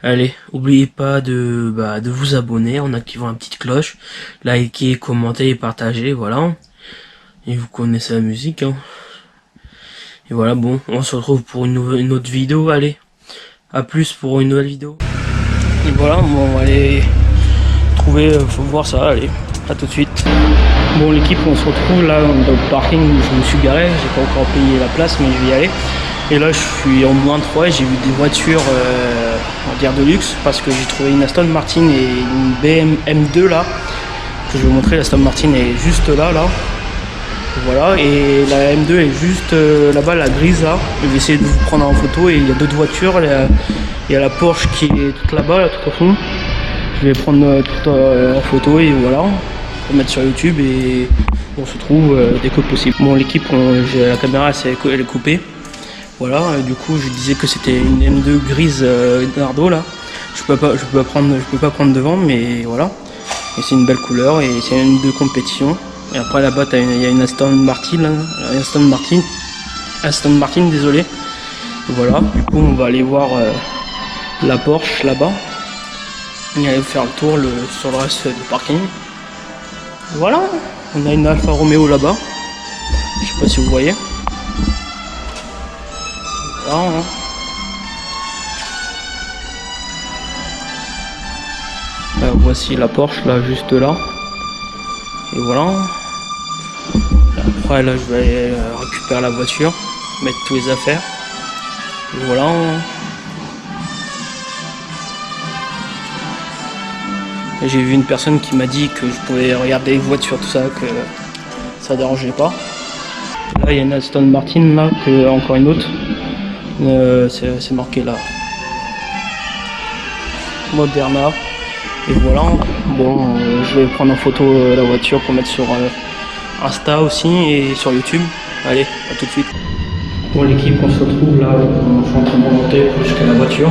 allez, n'oubliez pas de vous abonner en activant la petite cloche, liker, commenter et partager, voilà. Et vous connaissez la musique, hein. Et voilà, bon, on se retrouve pour une autre vidéo, allez. À plus pour une nouvelle vidéo. Et voilà, bon, on va aller trouver, faut voir ça, allez. A tout de suite. Bon l'équipe, on se retrouve là dans le parking où je me suis garé, j'ai pas encore payé la place mais je vais y aller. Et là je suis en moins 3 et j'ai vu des voitures on va dire de luxe parce que j'ai trouvé une Aston Martin et une BMW M2 là. Que je vais vous montrer, la Aston Martin est juste là. Voilà, et la M2 est juste là-bas, la grise là. Je vais essayer de vous prendre en photo et il y a d'autres voitures, il y a la Porsche qui est toute là-bas, là, tout au fond. Je vais prendre tout en photo et voilà, pour mettre sur YouTube et on se trouve dès que possible. Bon l'équipe, la caméra elle est coupée. Voilà, et du coup je disais que c'était une M2 grise Nardo là. Je peux pas prendre devant mais voilà. Et c'est une belle couleur et c'est une M2 compétition. Et après là-bas il y a une Aston Martin là, Aston Martin désolé. Et voilà, du coup on va aller voir la Porsche là-bas. Et aller faire le tour sur le reste du parking. Voilà, on a une Alfa Romeo là-bas. Je sais pas si vous voyez. Voilà, hein. Voici la Porsche là, juste là. Et voilà. Après là, je vais aller récupérer la voiture, mettre tous les affaires. Et voilà. J'ai vu une personne qui m'a dit que je pouvais regarder les voitures, tout ça, que ça dérangeait pas. Là, il y a une Aston Martin, là, encore une autre. C'est marqué là. Moderna. Et voilà. Bon, je vais prendre en photo la voiture pour mettre sur Insta aussi et sur YouTube. Allez, à tout de suite. Bon, l'équipe, on se retrouve là. Je suis en train de remonter jusqu'à la voiture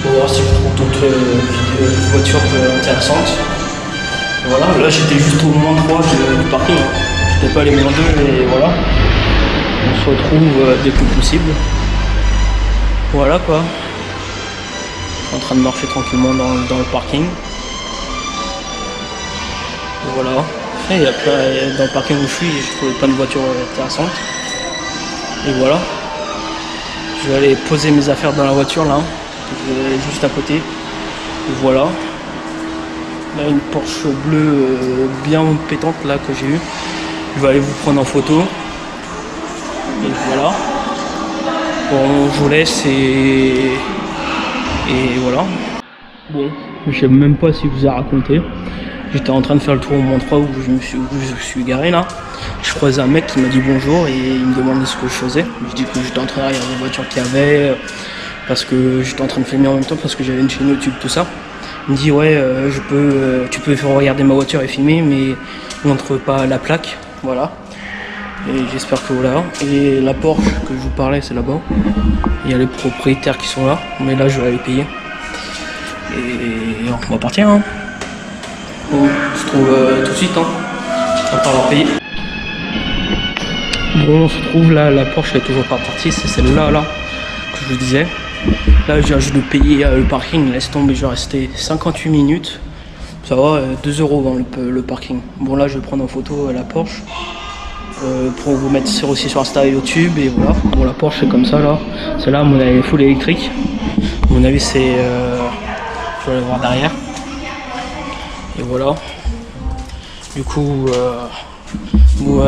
pour voir si je trouve d'autres voitures intéressantes. Voilà, là j'étais juste au moins 3 du parking. J'étais pas allé moins 2 et voilà. On se retrouve dès que possible. Voilà quoi. Je suis en train de marcher tranquillement dans le parking. Et voilà. Et il y a plein, dans le parking où je suis, j'ai trouvé plein de voitures intéressantes. Et voilà. Je vais aller poser mes affaires dans la voiture là. Je vais aller juste à côté. Et voilà. Là une Porsche bleue bien pétante là que j'ai eue. Je vais aller vous prendre en photo. Et voilà. Bon, je vous laisse et voilà. Bon, je sais même pas si je vous ai raconté. J'étais en train de faire le tour au Mont 3 où je suis garé là. Je croisais un mec qui m'a dit bonjour et il me demandait ce que je faisais. Je dis que j'étais en train de regarder les voitures qu'il y avait parce que j'étais en train de filmer en même temps parce que j'avais une chaîne YouTube, tout ça. Il me dit ouais, tu peux faire regarder ma voiture et filmer, mais montre pas la plaque, voilà. Et j'espère que voilà. Et la Porsche que je vous parlais, c'est là-bas. Il y a les propriétaires qui sont là, mais là je vais aller payer. Et on va partir. Hein. Bon, on se trouve tout de suite. Hein. On va falloir payer. Bon, on se trouve là, la Porsche est toujours pas partie, c'est celle-là là que je vous disais. Là, je viens juste de payer le parking, laisse tomber, je vais rester 58 minutes. Ça va, 2 € dans le parking. Bon, là, je vais prendre en photo la Porsche pour vous mettre aussi sur Insta et YouTube. Et voilà. Bon, la Porsche, c'est comme ça là. Celle-là, à mon avis, full électrique. À mon avis, c'est. Je vais aller voir derrière. Et voilà. Du coup,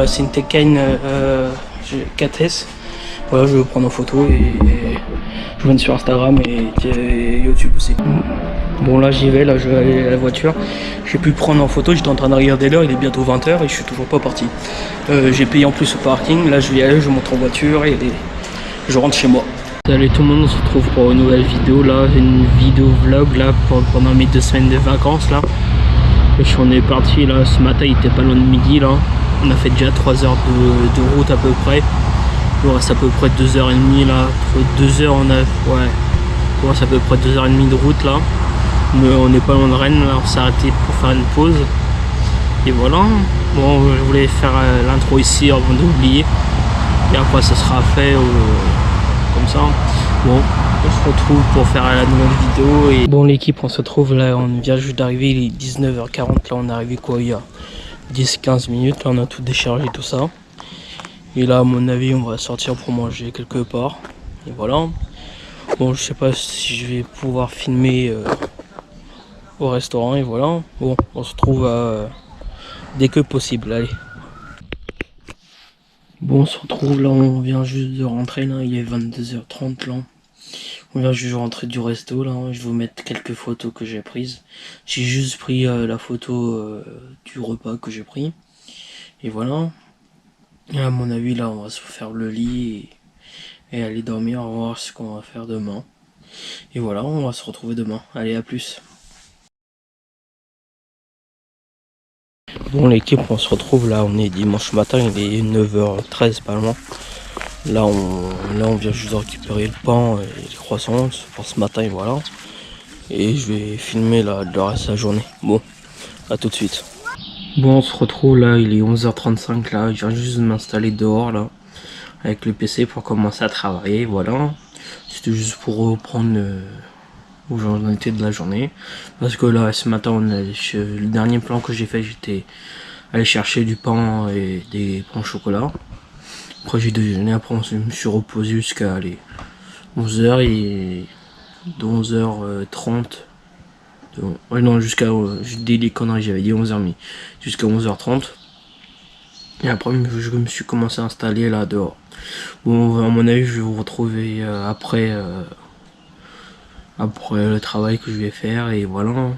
c'est une Taycan 4S. Voilà, je vais prendre en photo et je vais sur Instagram et YouTube aussi. Bon, là j'y vais, là je vais aller à la voiture. J'ai pu prendre en photo, j'étais en train de regarder l'heure, il est bientôt 20 h et je suis toujours pas parti. J'ai payé en plus au parking, là je vais y aller, je monte en voiture et je rentre chez moi. Salut tout le monde, on se retrouve pour une nouvelle vidéo là, une vidéo vlog là pendant mes 2 semaines de vacances là. On est parti là, ce matin il était pas loin de midi là. On a fait déjà 3 heures de route à peu près. Il nous reste à peu près 2h30 là. 2 heures on a. Ouais. Il nous reste à peu près 2h30 de route là. Mais on n'est pas loin de Rennes là, on s'est arrêté pour faire une pause. Et voilà. Bon, je voulais faire l'intro ici avant d'oublier. Et après ça sera fait comme ça. Bon, on se retrouve pour faire la nouvelle vidéo. Et bon, l'équipe, on se trouve là, on vient juste d'arriver, il est 19h40. Là, on est arrivé quoi, il y a 10-15 minutes. Là, on a tout déchargé, tout ça. Et là, à mon avis, on va sortir pour manger quelque part. Et voilà. Bon, je sais pas si je vais pouvoir filmer au restaurant. Et voilà. Bon, on se trouve dès que possible. Allez. Bon, on se retrouve là, on vient juste de rentrer là, il est 22h30 là. On vient juste de rentrer du resto là, je vais vous mettre quelques photos que j'ai prises. J'ai juste pris la photo du repas que j'ai pris. Et voilà. Et à mon avis là, on va se faire le lit et aller dormir, on va voir ce qu'on va faire demain. Et voilà, on va se retrouver demain. Allez, à plus. Bon l'équipe, on se retrouve là, on est dimanche matin, il est 9h13 pas loin. Là on vient juste de récupérer le pain et les croissants pour ce matin et voilà. Et je vais filmer là le reste de la journée. Bon, à tout de suite. Bon, on se retrouve là, il est 11h35 là, je viens juste de m'installer dehors là avec le PC pour commencer à travailler, voilà. C'était juste pour reprendre où j'en étais de la journée, parce que là ce matin le dernier plan que j'ai fait, j'étais allé chercher du pain et des pains au chocolat. Après j'ai déjeuné, après je me suis reposé jusqu'à 11h et de 11h30 ouais non, jusqu'à je dis les conneries, j'avais dit 11h30 jusqu'à 11h30 et après je me suis commencé à installer là dehors. Bon, à mon avis je vais vous retrouver après le travail que je vais faire et voilà.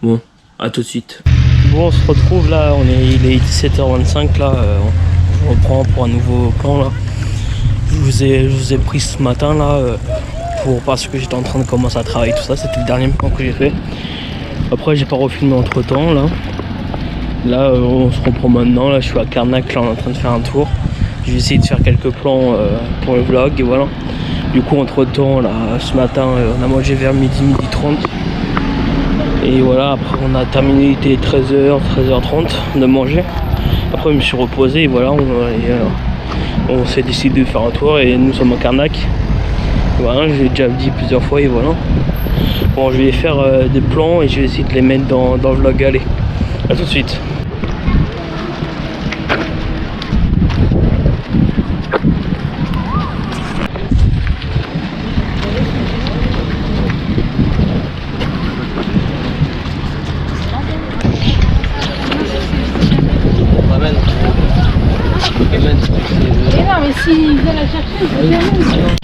Bon, à tout de suite. Bon, on se retrouve là, il est 17h25 là, on reprend pour un nouveau plan là. Je je vous ai pris ce matin là parce que j'étais en train de commencer à travailler tout ça. C'était le dernier plan que j'ai fait. Après j'ai pas refilmé entre temps là. Là on se reprend maintenant. Là je suis à Carnac, là on est en train de faire un tour. Je vais essayer de faire quelques plans pour le vlog et voilà. Du coup entre temps là ce matin on a mangé vers midi 30. Et voilà, après on a terminé, il était 13h, 13h30 de manger. Après je me suis reposé et voilà, on s'est décidé de faire un tour et nous sommes à Carnac. Voilà, je l'ai déjà dit plusieurs fois et voilà. Bon, je vais faire des plans et je vais essayer de les mettre dans le vlog. Allez, à tout de suite. Et non, mais s'ils viennent la chercher, ils se démènent.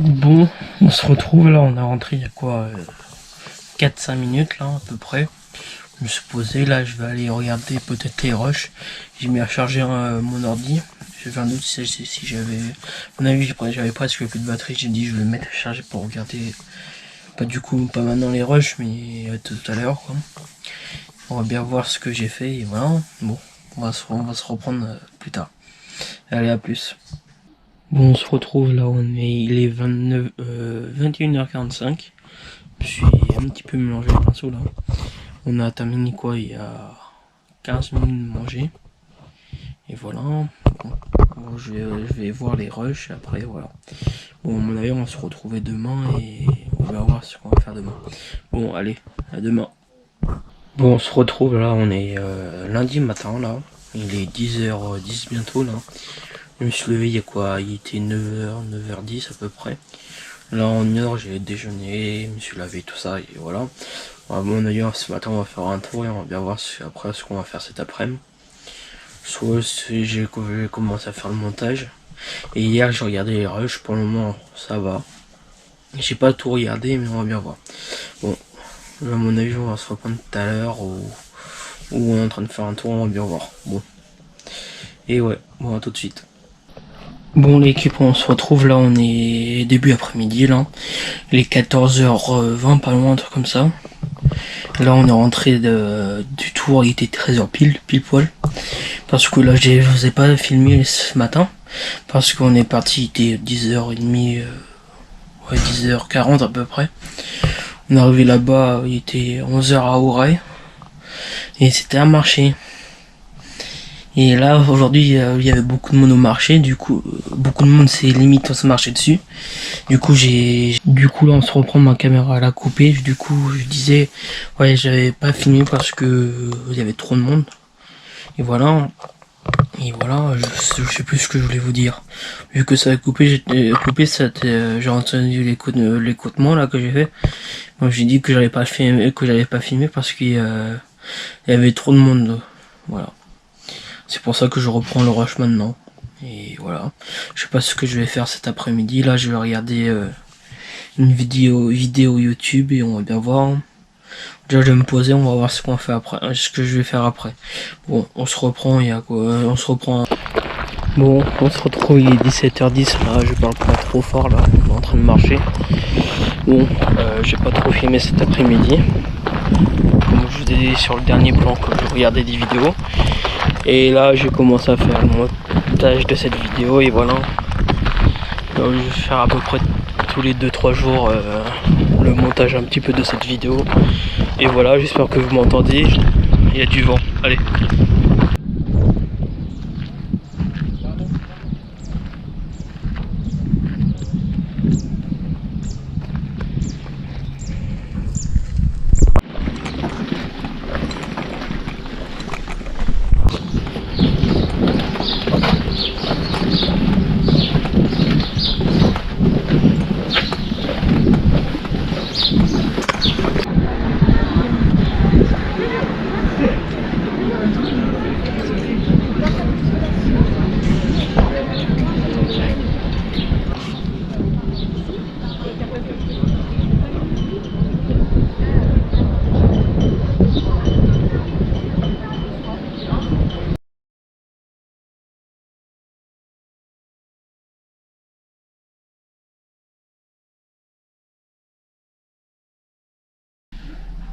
Bon, on se retrouve là, on est rentré il y a quoi 4-5 minutes là à peu près. Je me suis posé, là je vais aller regarder peut-être les rushs. J'ai mis à charger mon ordi. J'avais un doute si j'avais... À mon avis j'avais presque plus de batterie, j'ai dit je vais le mettre à charger pour regarder. Pas du coup, pas maintenant les rushs, mais tout à l'heure quoi. On va bien voir ce que j'ai fait et voilà. Bon, on va se reprendre plus tard. Allez, à plus. Bon, on se retrouve là, il est 21h45. Je suis un petit peu mélangé le pinceau là. On a terminé quoi il y a 15 minutes de manger. Et voilà. Bon, je vais voir les rushs après, voilà. Bon, à mon avis, on va se retrouver demain et on va voir ce qu'on va faire demain. Bon, allez, à demain. Bon, on se retrouve là, on est lundi matin là. Il est 10h10 bientôt là. Je me suis levé il y a quoi? Il était 9h, 9h10 à peu près. Là en 1 heure j'ai déjeuné, je me suis lavé tout ça et voilà. À mon avis ce matin on va faire un tour et on va bien voir après ce qu'on va faire cet après-midi. Soit j'ai commencé à faire le montage. Et hier j'ai regardé les rushs, pour le moment ça va. J'ai pas tout regardé mais on va bien voir. Bon, à mon avis on va se reprendre tout à l'heure ou on est en train de faire un tour, on va bien voir. Bon. Et ouais, bon à tout de suite. Bon l'équipe, on se retrouve là, on est début après-midi là. Il est 14h20, pas loin, un truc comme ça. Là on est rentré du tour, il était 13h pile poil. Parce que là je vous ai pas filmé ce matin. Parce qu'on est parti, il était 10h30, 10h40 à peu près. On est arrivé là-bas, il était 11h à Auray. Et c'était un marché. Et là aujourd'hui il y avait beaucoup de monde au marché, du coup beaucoup de monde, c'est limite on se marchait dessus. Du coup là on se reprend, ma caméra elle a coupé, du coup je disais ouais j'avais pas filmé parce que il y avait trop de monde. Et voilà je sais plus ce que je voulais vous dire. Vu que ça a coupé, j'ai entendu l'écoutement là que j'ai fait. Moi j'ai dit que j'avais pas filmé parce qu'il y avait trop de monde. Voilà. C'est pour ça que je reprends le rush maintenant. Et voilà. Je sais pas ce que je vais faire cet après-midi. Là, je vais regarder une vidéo YouTube et on va bien voir. Déjà, je vais me poser. On va voir ce qu'on fait après, ce que je vais faire après. Bon, on se reprend. Il y a quoi? On se reprend. Bon, on se retrouve. Il est 17h10. Là, je parle pas trop fort. Là, on est en train de marcher. Bon, j'ai pas trop filmé cet après-midi. Comme je vous ai dit sur le dernier plan que je regardais des vidéos. Et là j'ai commencé à faire le montage de cette vidéo et voilà. Donc, je vais faire à peu près tous les 2-3 jours le montage un petit peu de cette vidéo. Et voilà, j'espère que vous m'entendez. Il y a du vent. Allez.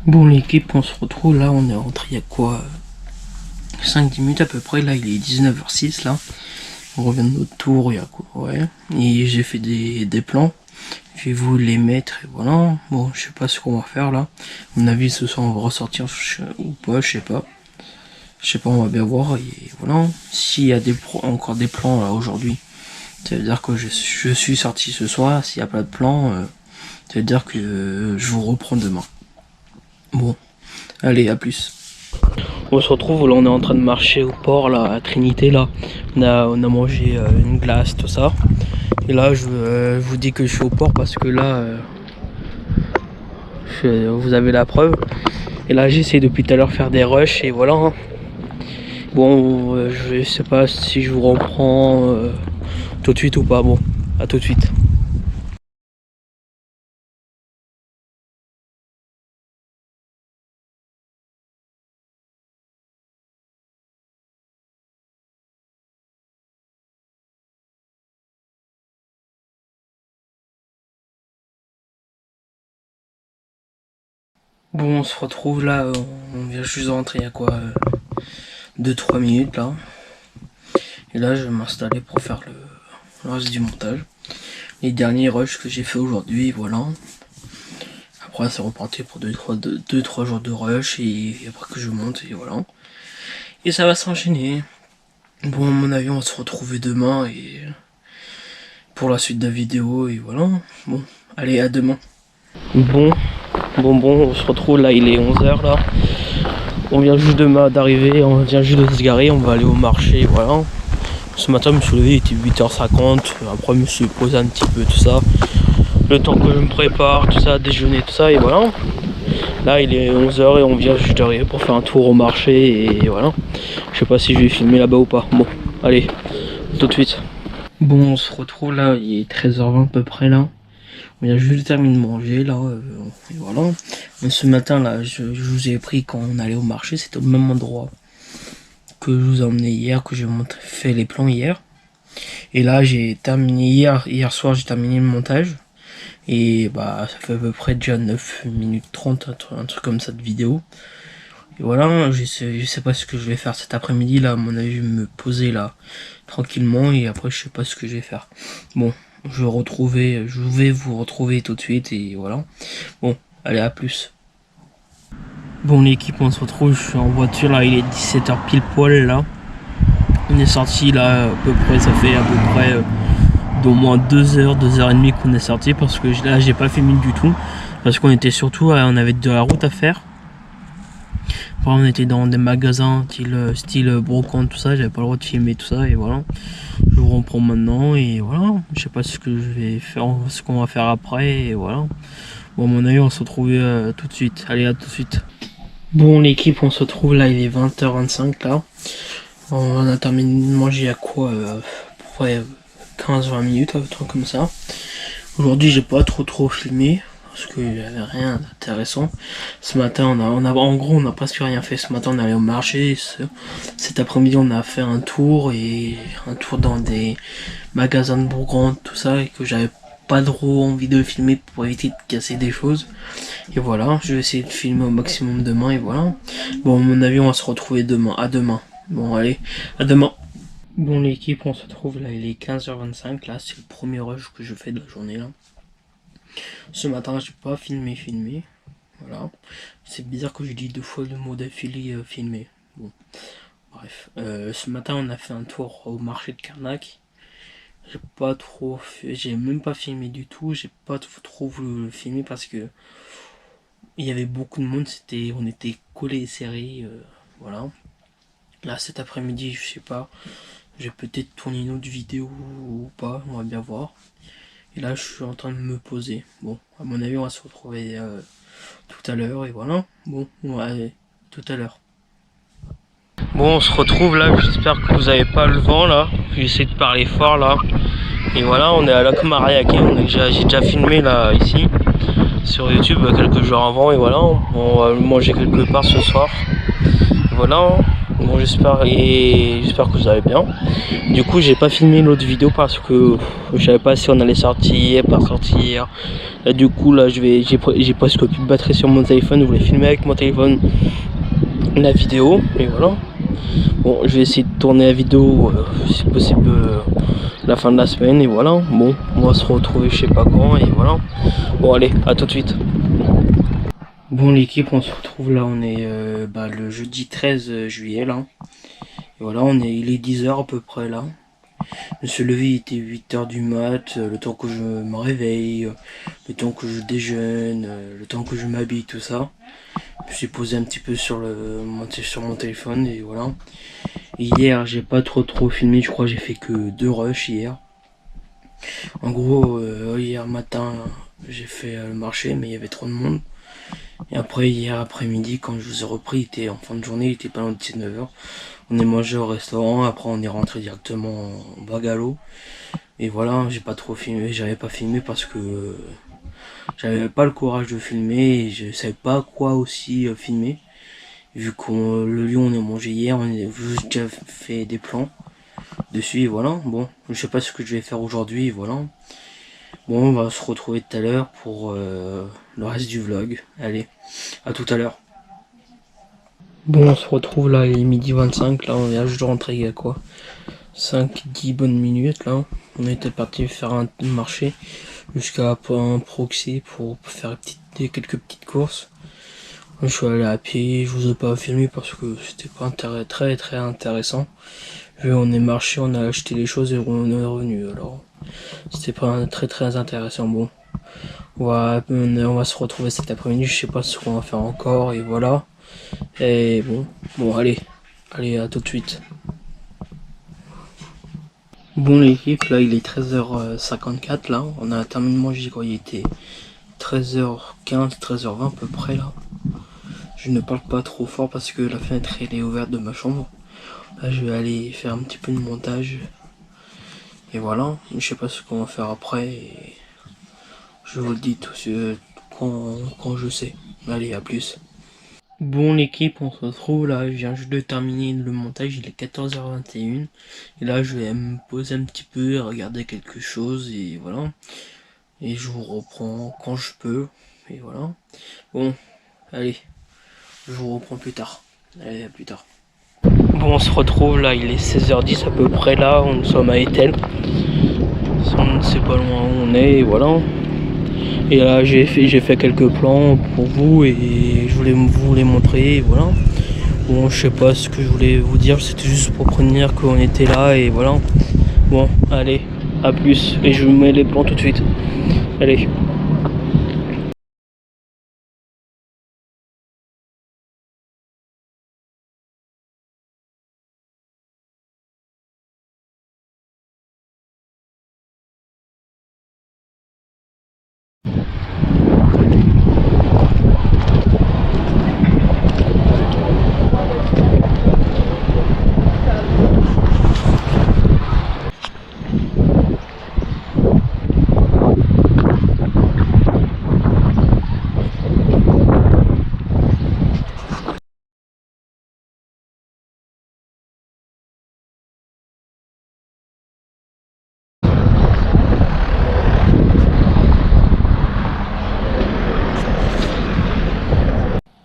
Bon l'équipe, on se retrouve là, on est rentré il y a quoi 5-10 minutes à peu près, là il est 19h06 là. On revient de notre tour, il y a quoi, ouais. Et j'ai fait des plans. Je vais vous les mettre et voilà. Bon, je sais pas ce qu'on va faire là. À mon avis ce soir on va ressortir ou pas, je sais pas. Je sais pas, on va bien voir et voilà. S'il y a encore des plans là aujourd'hui, ça veut dire que je suis sorti ce soir. S'il n'y a pas de plan, ça veut dire que je vous reprends demain. Bon, allez, à plus. On se retrouve, là on est en train de marcher au port là, à Trinité là. On a mangé une glace, tout ça. Et là je vous dis que je suis au port parce que là vous avez la preuve. Et là j'essaie depuis tout à l'heure de faire des rushs et voilà. Hein. Bon, je sais pas si je vous reprends tout de suite ou pas. Bon, à tout de suite. Bon, on se retrouve là, on vient juste de rentrer il y a quoi 2-3 minutes là. Et là je vais m'installer pour faire le reste du montage. Les derniers rushs que j'ai fait aujourd'hui, voilà. Après c'est reparti pour 2-3 jours de rush et après que je monte et voilà. Et ça va s'enchaîner. Bon, à mon avis on va se retrouver demain et pour la suite de la vidéo et voilà. Bon, allez, à demain. Bon, on se retrouve là, il est 11h là. On vient juste d'arriver, on vient juste de se garer, on va aller au marché, voilà. Ce matin, je me suis levé, il était 8h50. Après, je me suis posé un petit peu, tout ça. Le temps que je me prépare, tout ça, déjeuner, tout ça, et voilà. Là, il est 11h et on vient juste d'arriver pour faire un tour au marché, et voilà. Je sais pas si je vais filmer là-bas ou pas. Bon, allez, tout de suite. Bon, on se retrouve là, il est 13h20 à peu près là. On vient juste de terminer de manger là, et voilà. Mais ce matin là, je vous ai pris quand on allait au marché, c'était au même endroit que je vous ai emmené hier, que j'ai fait les plans hier. Et là j'ai terminé hier soir, j'ai terminé le montage. Et bah ça fait à peu près déjà 9 minutes 30, un truc comme ça de vidéo. Et voilà, je sais pas ce que je vais faire cet après-midi là, à mon avis je vais me poser là tranquillement et après je sais pas ce que je vais faire. Bon, je vais vous retrouver tout de suite et voilà. Bon, allez, à plus. Bon l'équipe, on se retrouve, je suis en voiture là, il est 17h pile poil là. On est sorti là à peu près, ça fait à peu près d'au moins 2h, 2h30 qu'on est sorti parce que là j'ai pas filmé du tout. Parce qu'on était surtout, on avait de la route à faire. Enfin, on était dans des magasins style brocante, tout ça, j'avais pas le droit de filmer tout ça et voilà. Je vous reprends maintenant et voilà. Je sais pas ce que je vais faire, ce qu'on va faire après et voilà. Bon, à mon avis, on va se retrouver tout de suite. Allez, à tout de suite. Bon, l'équipe, on se retrouve là, il est 20h25 là. On a terminé de manger à quoi près 15-20 minutes, un truc comme ça. Aujourd'hui, j'ai pas trop filmé parce qu'il y avait rien d'intéressant. Ce matin, en gros, on a presque rien fait. Ce matin, on est allé au marché. Cet après-midi, on a fait un tour dans des magasins de Bourgogne, tout ça, et que j'avais pas trop envie de filmer pour éviter de casser des choses. Et voilà, je vais essayer de filmer au maximum demain et voilà. Bon, à mon avis, on va se retrouver demain. À demain. Bon, allez, à demain. Bon, l'équipe, on se retrouve là, il est 15h25. Là, c'est le premier rush que je fais de la journée là. Ce matin, j'ai pas filmé. Voilà. C'est bizarre que je dis 2 fois le mot d'affilée filmer. Bon, bref. Ce matin, on a fait un tour au marché de Carnac. J'ai même pas filmé du tout. J'ai pas trop voulu le filmer parce que il y avait beaucoup de monde. On était collés et serrés. Voilà. Là, cet après-midi, je sais pas. Je vais peut-être tourner une autre vidéo ou pas. On va bien voir. Et là, je suis en train de me poser. Bon, à mon avis, on va se retrouver tout à l'heure. Et voilà. Bon, allez, tout à l'heure. Bon, on se retrouve là. J'espère que vous n'avez pas le vent là. J'essaie de parler fort là. Et voilà, on est à Lac Mariaquet. J'ai déjà filmé là, ici, sur YouTube, quelques jours avant. Et voilà, on va manger quelque part ce soir. Et voilà. Bon, j'espère que vous allez bien. Du coup, j'ai pas filmé l'autre vidéo parce que je savais pas si on allait sortir, pas sortir. Là, du coup, là, j'ai presque plus de batterie sur mon téléphone. Je voulais filmer avec mon téléphone la vidéo, et voilà. Bon, je vais essayer de tourner la vidéo, si possible, la fin de la semaine, et voilà. Bon, on va se retrouver je sais pas quand, et voilà. Bon, allez, à tout de suite. Bon, l'équipe, on se retrouve là, on est le jeudi 13 juillet là. Et voilà, il est 10h à peu près là. Je me suis levé, il était 8h du mat, le temps que je me réveille, le temps que je déjeune, le temps que je m'habille, tout ça. Je me suis posé un petit peu sur mon téléphone et voilà. Et hier, j'ai pas trop filmé, je crois que j'ai fait que 2 rushs hier. En gros, hier matin, j'ai fait le marché, mais il y avait trop de monde. Et après, hier après-midi, quand je vous ai repris, il était en fin de journée, il était pas loin de 19h. On est mangé au restaurant, après on est rentré directement en Bagalo. Et voilà, j'ai pas trop filmé, j'avais pas filmé parce que j'avais pas le courage de filmer et je savais pas quoi aussi filmer. Vu que le lion on a mangé hier, on a juste déjà fait des plans dessus et voilà. Bon, je sais pas ce que je vais faire aujourd'hui, voilà. Bon, on va se retrouver tout à l'heure pour le reste du vlog. Allez, à tout à l'heure. Bon, on se retrouve là, il est midi 25, là on vient juste de rentrer il y a quoi 5-10 bonnes minutes là. On était parti faire un marché jusqu'à un proxy pour faire quelques petites courses. Je suis allé à pied, je vous ai pas filmé parce que c'était pas très intéressant. Vu on est marché, on a acheté les choses et on est revenu, alors c'était pas très intéressant. Bon, on va se retrouver cet après-midi, je sais pas ce qu'on va faire encore et voilà. Et bon allez à tout de suite. Bon l'équipe, là il est 13h54 là, on a terminé de manger quand il était 13h15, 13h20 à peu près là. Je ne parle pas trop fort parce que la fenêtre elle est ouverte de ma chambre. Là je vais aller faire un petit peu de montage. Et voilà, je sais pas ce qu'on va faire après. Et je vous le dis tout quand je sais. Allez, à plus. Bon l'équipe, on se retrouve là, je viens juste de terminer le montage, il est 14h21. Et là je vais me poser un petit peu, regarder quelque chose et voilà. Et je vous reprends quand je peux. Et voilà. Bon, allez, je vous reprends plus tard. Allez, à plus tard. Bon, on se retrouve là, il est 16h10 à peu près là, nous sommes à Etel. On ne sait pas loin où on est, et voilà. Et là, j'ai fait quelques plans pour vous et je voulais vous les montrer, et voilà. Bon, je sais pas ce que je voulais vous dire, c'était juste pour prévenir qu'on était là, et voilà. Bon, allez, à plus, et je vous mets les plans tout de suite. Allez.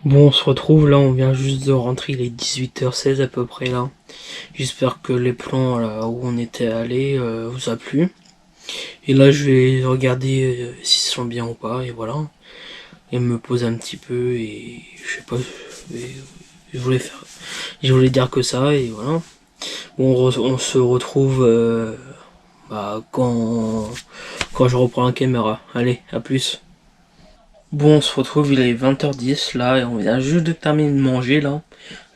Bon, on se retrouve là, on vient juste de rentrer, il est 18h16 à peu près là. J'espère que les plans là où on était allé vous a plu. Et là, je vais regarder s'ils sont bien ou pas, et voilà. Et me poser un petit peu, et je sais pas, je voulais dire que ça, et voilà. Bon, on se retrouve quand je reprends la caméra. Allez, à plus. Bon, on se retrouve, il est 20h10 là, et on vient juste de terminer de manger là.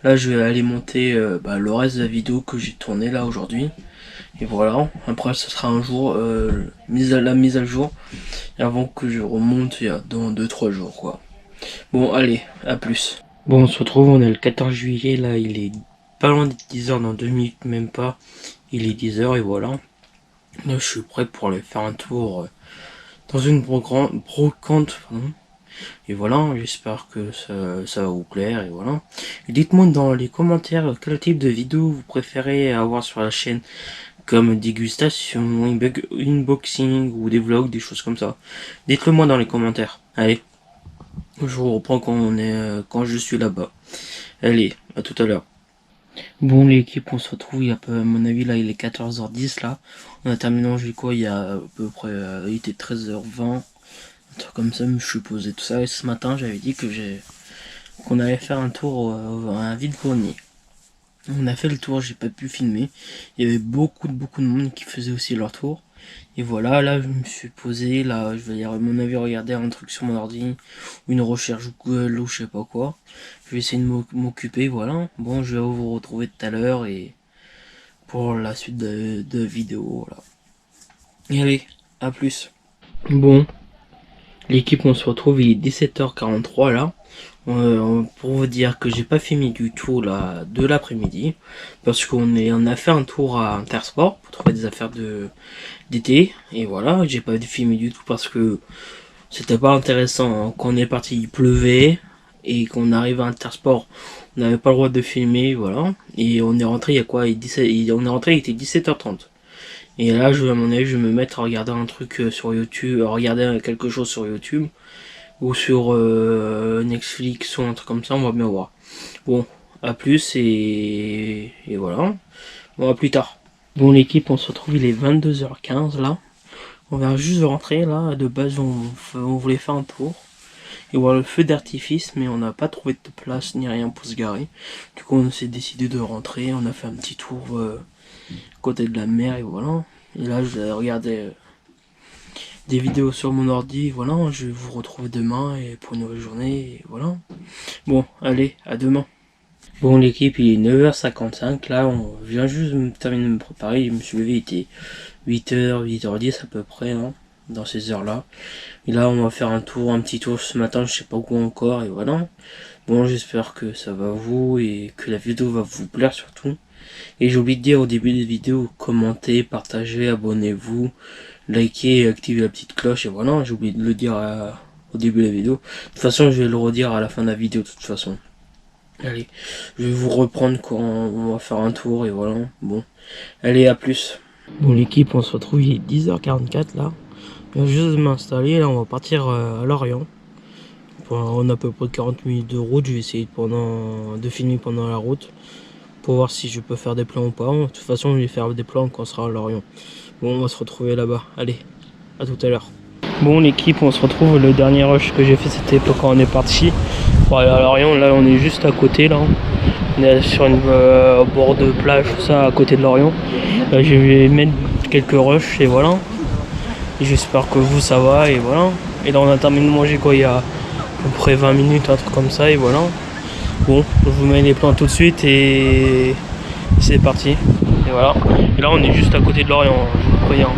Là, je vais aller monter le reste de la vidéo que j'ai tourné là aujourd'hui. Et voilà, après ce sera un jour, la mise à jour, avant que je remonte dans 2-3 jours quoi. Bon, allez, à plus. Bon, on se retrouve, on est le 14 juillet, là, il est pas loin de 10h, dans 2 minutes même pas. Il est 10h et voilà. Là, je suis prêt pour aller faire un tour dans une brocante, pardon. Et voilà, j'espère que ça va vous plaire, et voilà. Et dites-moi dans les commentaires quel type de vidéo vous préférez avoir sur la chaîne, comme dégustation, unboxing ou des vlogs, des choses comme ça. Dites-le moi dans les commentaires. Allez, je vous reprends quand je suis là-bas. Allez, à tout à l'heure. Bon l'équipe, on se retrouve, il y a à mon avis là il est 14h10 là. On a terminé en quoi il y a à peu près, il était 13h20, un truc comme ça, mais je suis posé tout ça. Et ce matin j'avais dit qu'on allait faire un tour à un vide-grenier. On a fait le tour, j'ai pas pu filmer. Il y avait beaucoup de monde qui faisait aussi leur tour. Et voilà, là je me suis posé, là je vais à mon avis regarder un truc sur mon ordi, une recherche Google ou je sais pas quoi. Je vais essayer de m'occuper, voilà. Bon, je vais vous retrouver tout à l'heure et pour la suite de vidéo, voilà. Et allez, à plus. Bon, l'équipe on se retrouve, il est 17h43 là. Pour vous dire que j'ai pas filmé du tout là de l'après-midi parce on a fait un tour à Intersport pour trouver des affaires d'été et voilà, j'ai pas filmé du tout parce que c'était pas intéressant. Quand on est parti il pleuvait et qu'on arrive à Intersport on n'avait pas le droit de filmer, voilà, et on est rentré il y a quoi, on est rentré il était 17h30 et là à mon avis je vais me mettre à regarder un truc sur YouTube, à regarder quelque chose sur YouTube ou sur Netflix ou un truc comme ça, on va bien voir. Bon, à plus et voilà. Bon, à plus tard. Bon l'équipe, on se retrouve, il est 22h15 là. On vient juste de rentrer là, de base on voulait faire un tour. Et voir le feu d'artifice, mais on n'a pas trouvé de place ni rien pour se garer. Du coup on s'est décidé de rentrer, on a fait un petit tour côté de la mer et voilà. Et là je vais regarder des vidéos sur mon ordi, voilà, je vais vous retrouver demain et pour une nouvelle journée, et voilà. Bon, allez, à demain. Bon l'équipe, il est 9h55, là on vient juste de terminer de me préparer, je me suis levé, il était 8h, 8h10 à peu près, hein, dans ces heures-là. Et là on va faire un petit tour ce matin, je sais pas où encore, et voilà. Bon, j'espère que ça va vous et que la vidéo va vous plaire surtout. Et j'ai oublié de dire au début des vidéos, commentez, partagez, abonnez-vous, likez et activez la petite cloche, et voilà, j'ai oublié de le dire au début de la vidéo. De toute façon, je vais le redire à la fin de la vidéo de toute façon. Allez, je vais vous reprendre quand on va faire un tour, et voilà, bon. Allez, à plus. Bon l'équipe, on se retrouve, il est 10h44 là. Je viens juste de m'installer, là on va partir à Lorient. On a à peu près 40 minutes de route, je vais essayer de filmer pendant la route. Pour voir si je peux faire des plans ou pas. De toute façon je vais faire des plans quand on sera à Lorient. Bon, on va se retrouver là-bas. Allez, à tout à l'heure. Bon l'équipe, on se retrouve. Le dernier rush que j'ai fait c'était quand on est parti pour aller à Lorient. Là on est juste à côté là. On est sur une bord de plage, tout ça à côté de Lorient. Là je vais mettre quelques rushs et voilà. J'espère que vous ça va et voilà. Et là on a terminé de manger quoi il y a à peu près 20 minutes, un truc comme ça et voilà. Bon, je vous mets les plans tout de suite et c'est parti. Et voilà. Et là on est juste à côté de Lorient, je vous préviens.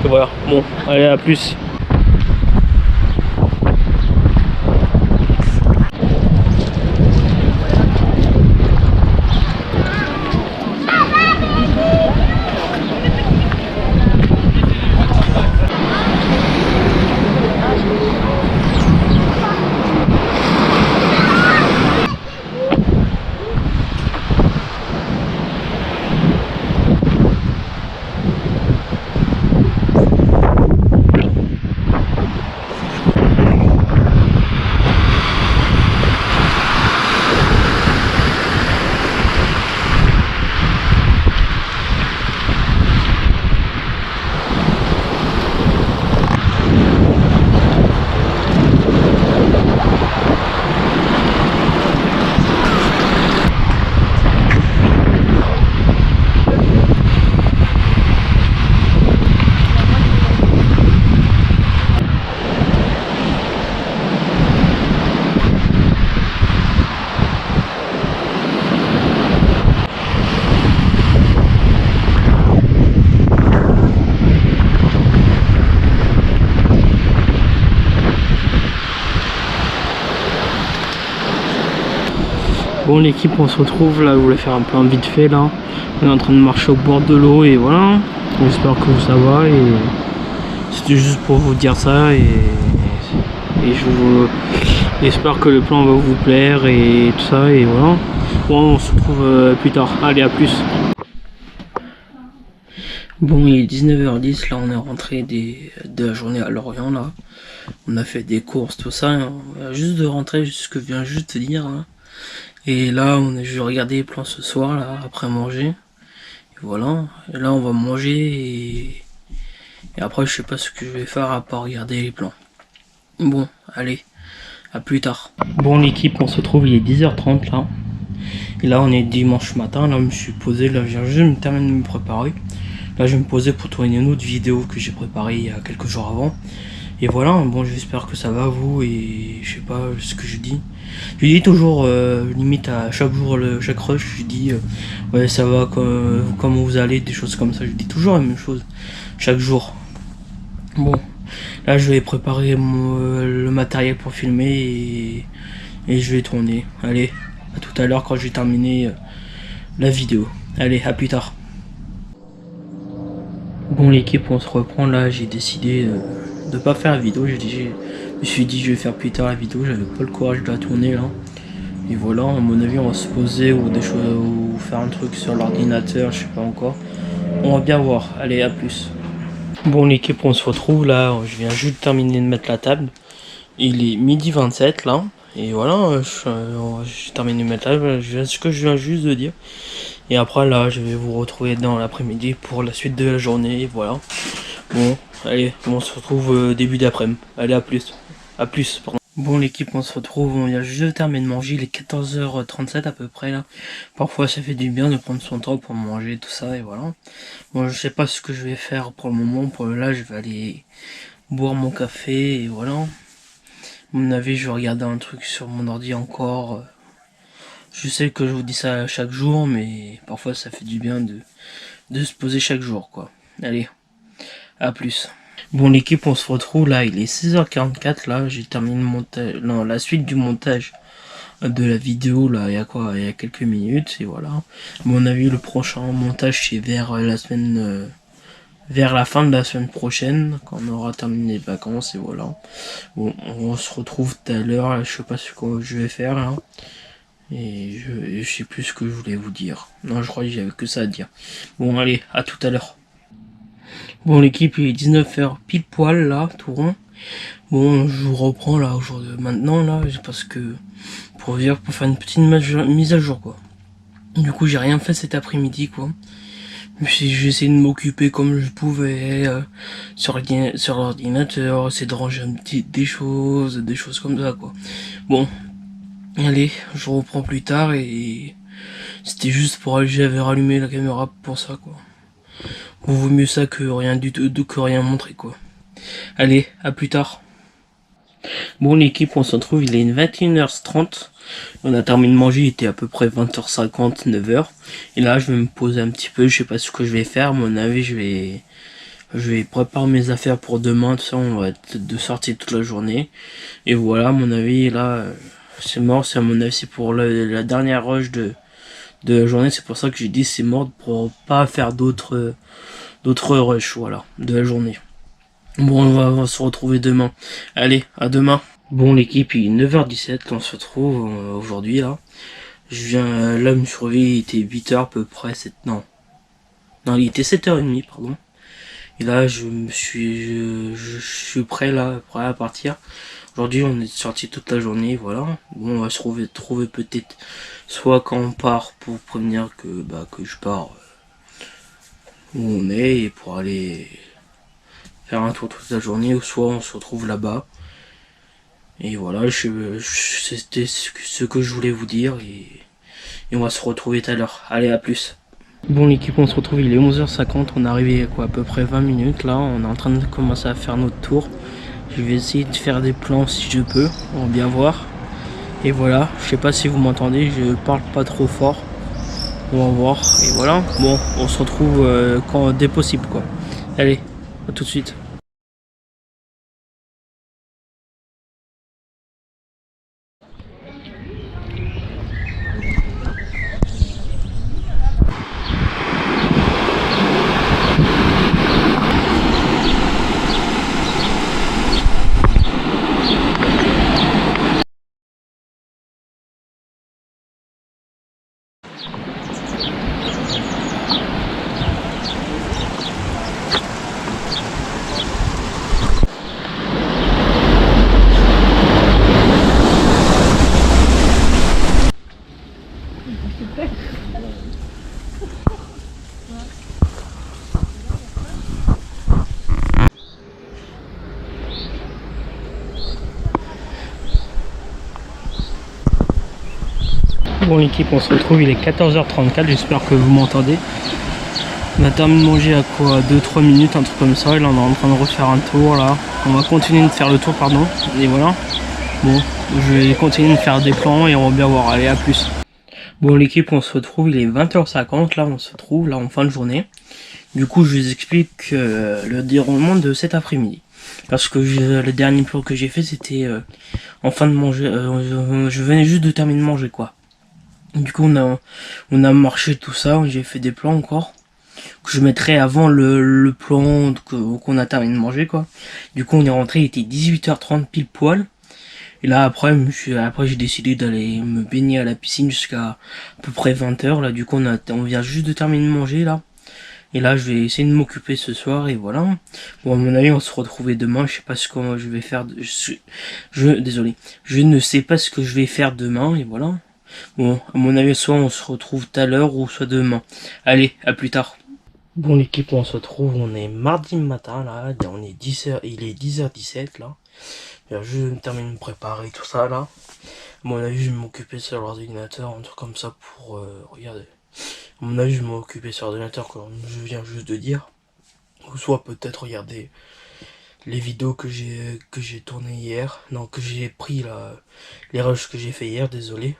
Et voilà. Bon, allez à plus. Bon l'équipe, on se retrouve là, je voulais faire un plan vite fait là. On est en train de marcher au bord de l'eau et voilà. J'espère que ça va et c'était juste pour vous dire ça et Et j'espère que le plan va vous plaire et tout ça, et voilà. Bon, on se retrouve plus tard. Allez, à plus. Bon, il est 19h10, là on est rentré de la journée à Lorient, là. On a fait des courses, tout ça, hein. On vient juste de rentrer, ce que je viens juste de dire, hein. Et là, je vais regarder les plans ce soir, là, après manger. Et voilà, et là on va manger, et après je sais pas ce que je vais faire à part regarder les plans. Bon, allez, à plus tard. Bon l'équipe, on se retrouve, il est 10h30 là. Et là on est dimanche matin, là je me suis posé, là je viens juste me terminer de me préparer. Là je vais me poser pour tourner une autre vidéo que j'ai préparée il y a quelques jours avant. Et voilà, bon j'espère que ça va vous, et je sais pas ce que je dis. Je dis toujours, limite à chaque jour, chaque rush, je dis ouais ça va, comment vous allez, des choses comme ça. Je dis toujours la même chose, chaque jour. Bon, là je vais préparer le matériel pour filmer, et je vais tourner. Allez, à tout à l'heure quand j'ai terminé la vidéo. Allez, à plus tard. Bon l'équipe, on se reprend. Là j'ai décidé de pas faire la vidéo. Je me suis dit je vais faire plus tard la vidéo, j'avais pas le courage de la tourner là. Et voilà, à mon avis on va se poser ou des choses, ou faire un truc sur l'ordinateur, je sais pas encore. On va bien voir. Allez, à plus. Bon l'équipe, on se retrouve là, je viens juste de terminer de mettre la table. Il est 12h27 là. Et voilà, j'ai terminé de mettre la table, ce que je viens juste de dire. Et après là, je vais vous retrouver dans l'après-midi pour la suite de la journée, et voilà. Bon, allez, on se retrouve début d'après-midi. Allez, à plus. À plus, pardon. Bon l'équipe, on se retrouve, on vient juste de terminer de manger, il est 14h37 à peu près là. Parfois ça fait du bien de prendre son temps pour manger, tout ça, et voilà. Bon, je sais pas ce que je vais faire pour le moment, pour là je vais aller boire mon café, et voilà. À mon avis, je vais regarder un truc sur mon ordi encore. Je sais que je vous dis ça chaque jour, mais parfois ça fait du bien de se poser chaque jour, quoi. Allez, à plus. Bon l'équipe, on se retrouve là, il est 16h44 là, j'ai terminé le montage, non, la suite du montage de la vidéo là, il y a quelques minutes, et voilà. À mon avis, le prochain montage c'est vers la semaine, vers la fin de la semaine prochaine, quand on aura terminé les vacances, et voilà. Bon, on se retrouve tout à l'heure, je sais pas ce que je vais faire là. Et je sais plus ce que je voulais vous dire. Non, je crois que j'avais que ça à dire. Bon, allez, à tout à l'heure. Bon, l'équipe, il est 19h pile poil, là, tout rond. Bon, je vous reprends, là, maintenant, là, parce que, pour faire une petite mise à jour, quoi. Du coup, j'ai rien fait cet après-midi, quoi. J'ai essayé de m'occuper comme je pouvais, sur l'ordinateur, essayer de ranger des choses comme ça, quoi. Bon. Allez, je reprends plus tard, et c'était juste j'avais rallumé la caméra pour ça, quoi. Vaut mieux ça que rien du tout, que rien montrer, quoi. Allez, à plus tard. Bon l'équipe, on se retrouve, il est 21h30. On a terminé de manger, il était à peu près 20h50, 9h. Et là, je vais me poser un petit peu, je sais pas ce que je vais faire. À mon avis, je vais préparer mes affaires pour demain. Tout ça, on va être de sortie toute la journée. Et voilà, à mon avis, là, c'est mort. C'est à mon avis, c'est pour la dernière rush de la journée. C'est pour ça que j'ai dit c'est mort, pour pas faire d'autres rushs, voilà, de la journée. Bon, on va se retrouver demain. Allez, à demain. Bon l'équipe, il est 9h17, on se retrouve aujourd'hui là. Je viens, là, me suis réveillé, il était 8h à peu près, non, il était 7h30, pardon. Et là, je suis prêt là, prêt à partir. Aujourd'hui, on est sorti toute la journée, voilà. Bon, on va se trouver peut-être, soit quand on part, pour prévenir que je pars où on est, et pour aller faire un tour toute la journée, ou soit on se retrouve là-bas. Et voilà, c'était ce que je voulais vous dire, et on va se retrouver tout à l'heure. Allez, à plus. Bon l'équipe, on se retrouve, il est 11h50, on est arrivé à peu près 20 minutes là, on est en train de commencer à faire notre tour. Je vais essayer de faire des plans si je peux, on va bien voir. Et voilà, je sais pas si vous m'entendez, je parle pas trop fort. On va voir, et voilà, bon, on se retrouve dès possible, quoi. Allez, à tout de suite. Bon l'équipe, on se retrouve, il est 14h34, j'espère que vous m'entendez. On a terminé de manger à quoi, 2-3 minutes, un truc comme ça, et là on est en train de refaire un tour là. On va continuer de faire le tour, pardon, et voilà. Bon, je vais continuer de faire des plans et on va bien voir, allez à plus. Bon l'équipe, on se retrouve, il est 20h50, là on se retrouve là en fin de journée. Du coup je vous explique le déroulement de cet après-midi. Parce que le dernier plan que j'ai fait c'était en fin de manger, je venais juste de terminer de manger quoi. Du coup on a marché tout ça, j'ai fait des plans encore. Que je mettrai avant le plan qu'on a terminé de manger quoi. Du coup on est rentré, il était 18h30 pile poil. Et là après j'ai décidé d'aller me baigner à la piscine jusqu'à peu près 20h là. Du coup on vient juste de terminer de manger là. Et là je vais essayer de m'occuper ce soir et voilà. Bon à mon avis on se retrouvait demain, je sais pas ce que je vais faire, désolé. Je ne sais pas ce que je vais faire demain et voilà. Bon à mon avis soit on se retrouve tout à l'heure ou soit demain. Allez, à plus tard. Bon l'équipe, on se retrouve, on est mardi matin là, on est 10h, il est 10h17 là. Je me termine de me préparer tout ça là. À mon avis je vais m'occuper sur l'ordinateur, un truc comme ça pour regarder. À mon avis je vais m'occuper sur l'ordinateur comme je viens juste de dire. Ou soit peut-être regarder les vidéos que j'ai tournées hier. Non, que j'ai pris là, les rushs que j'ai fait hier, désolé.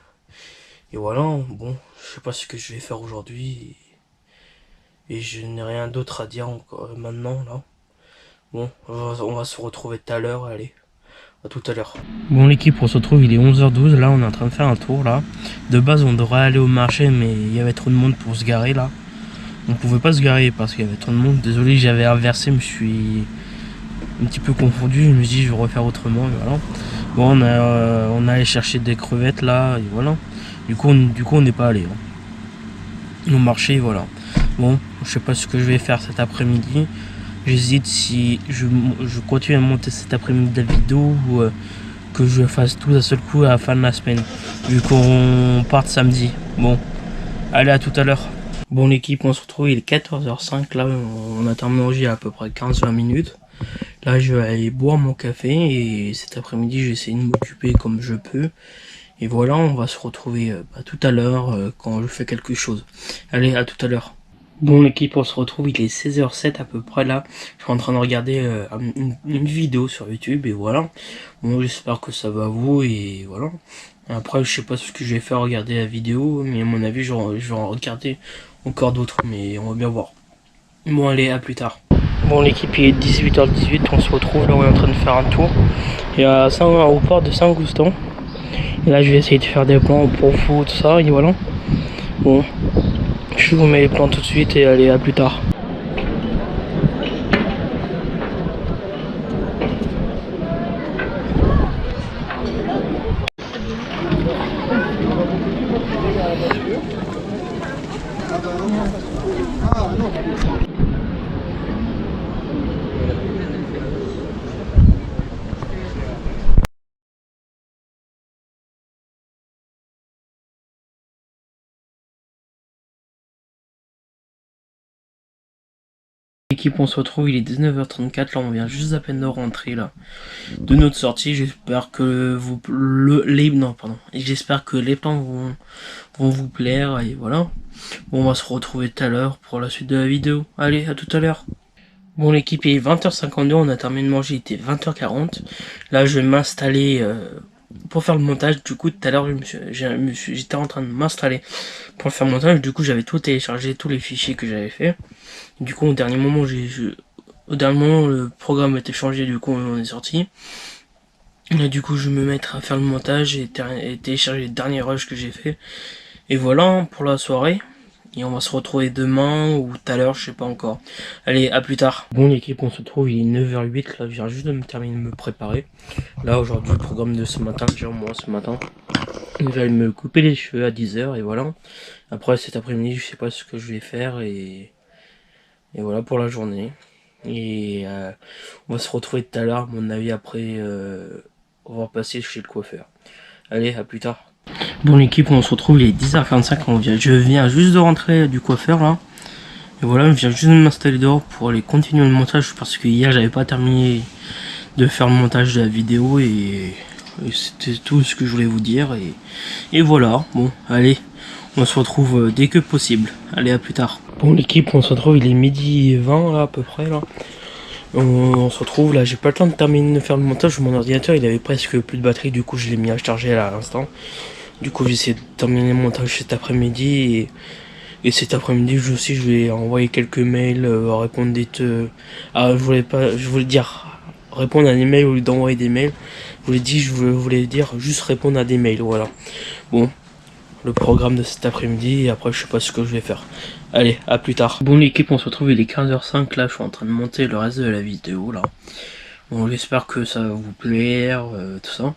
Et voilà, bon, je sais pas ce que je vais faire aujourd'hui. Et je n'ai rien d'autre à dire encore maintenant là. Bon, on va se retrouver tout à l'heure, allez. À tout à l'heure. Bon l'équipe, on se retrouve, il est 11h12, là on est en train de faire un tour là. De base on devrait aller au marché mais il y avait trop de monde pour se garer là. On pouvait pas se garer parce qu'il y avait trop de monde. Désolé, j'avais inversé, je me suis un petit peu confondu, je me suis dit je vais refaire autrement et voilà. Bon on a allé chercher des crevettes là et voilà. Du coup on n'est pas allé. Hein. Au marché, voilà. Bon, je sais pas ce que je vais faire cet après-midi. J'hésite si je continue à monter cet après-midi de la vidéo ou que je fasse tout d'un seul coup à la fin de la semaine. Vu qu'on parte samedi. Bon, allez à tout à l'heure. Bon l'équipe, on se retrouve, il est 14h05. Là, on a terminé de manger à peu près 15-20 minutes. Là, je vais aller boire mon café et cet après-midi, je vais essayer de m'occuper comme je peux. Et voilà, on va se retrouver tout à l'heure quand je fais quelque chose. Allez, à tout à l'heure. Bon l'équipe, on se retrouve, il est 16h07 à peu près là. Je suis en train de regarder une vidéo sur YouTube et voilà. Bon j'espère que ça va à vous et voilà. Après je sais pas ce que je vais faire regarder la vidéo, mais à mon avis je vais en regarder encore d'autres, mais on va bien voir. Bon allez, à plus tard. Bon l'équipe, il est 18h18, on se retrouve là, on est en train de faire un tour. Il y a au port de Saint-Goustan. Et là je vais essayer de faire des plans pour vous, tout ça, et voilà. Bon. Je vous mets les plans tout de suite et allez, à plus tard. L'équipe, on se retrouve, il est 19h34, là on vient juste à peine de rentrer là de notre sortie. J'espère que j'espère que les plans vont vous plaire et voilà. Bon, on va se retrouver tout à l'heure pour la suite de la vidéo. Allez, à tout à l'heure. Bon l'équipe, il est 20h52, on a terminé de manger, il était 20h40. Là je vais m'installer pour faire le montage. Du coup tout à l'heure j'étais en train de m'installer pour faire le montage. Du coup j'avais tout téléchargé, tous les fichiers que j'avais fait. Du coup au dernier moment le programme a été changé, du coup on est sorti. Et du coup je vais me mettre à faire le montage et télécharger les derniers rushs que j'ai fait. Et voilà pour la soirée. Et on va se retrouver demain ou tout à l'heure, je sais pas encore. Allez, à plus tard. Bon l'équipe, on se retrouve, il est 9h08, là je viens juste de me terminer de me préparer. Là aujourd'hui, le programme de ce matin, déjà moi ce matin. Je vais me couper les cheveux à 10h et voilà. Après cet après-midi, je sais pas ce que je vais faire et voilà pour la journée. Et on va se retrouver tout à l'heure, à mon avis après on va passer chez le coiffeur. Allez, à plus tard. Bon l'équipe, on se retrouve, il est 10h45, je viens juste de rentrer du coiffeur là. Et voilà, je viens juste de m'installer dehors pour aller continuer le montage parce que hier j'avais pas terminé de faire le montage de la vidéo et et c'était tout ce que je voulais vous dire, et voilà, bon, allez, on se retrouve dès que possible. Allez, à plus tard. Bon, l'équipe, on se retrouve, il est midi 20 là, à peu près, là. On se retrouve, là, j'ai pas le temps de terminer de faire le montage, mon ordinateur, il avait presque plus de batterie, du coup, je l'ai mis à charger là, à l'instant. Du coup, j'ai essayé de terminer le montage cet après-midi, et cet après-midi, je vais envoyer quelques mails, répondre je voulais dire répondre à des mails au lieu d'envoyer des mails. Je voulais dire juste répondre à des mails, voilà. Bon, le programme de cet après-midi, et après je sais pas ce que je vais faire. Allez, à plus tard. Bon l'équipe, on se retrouve, il est 15h05, là je suis en train de monter le reste de la vidéo, là. Bon, j'espère que ça va vous plaire, tout ça.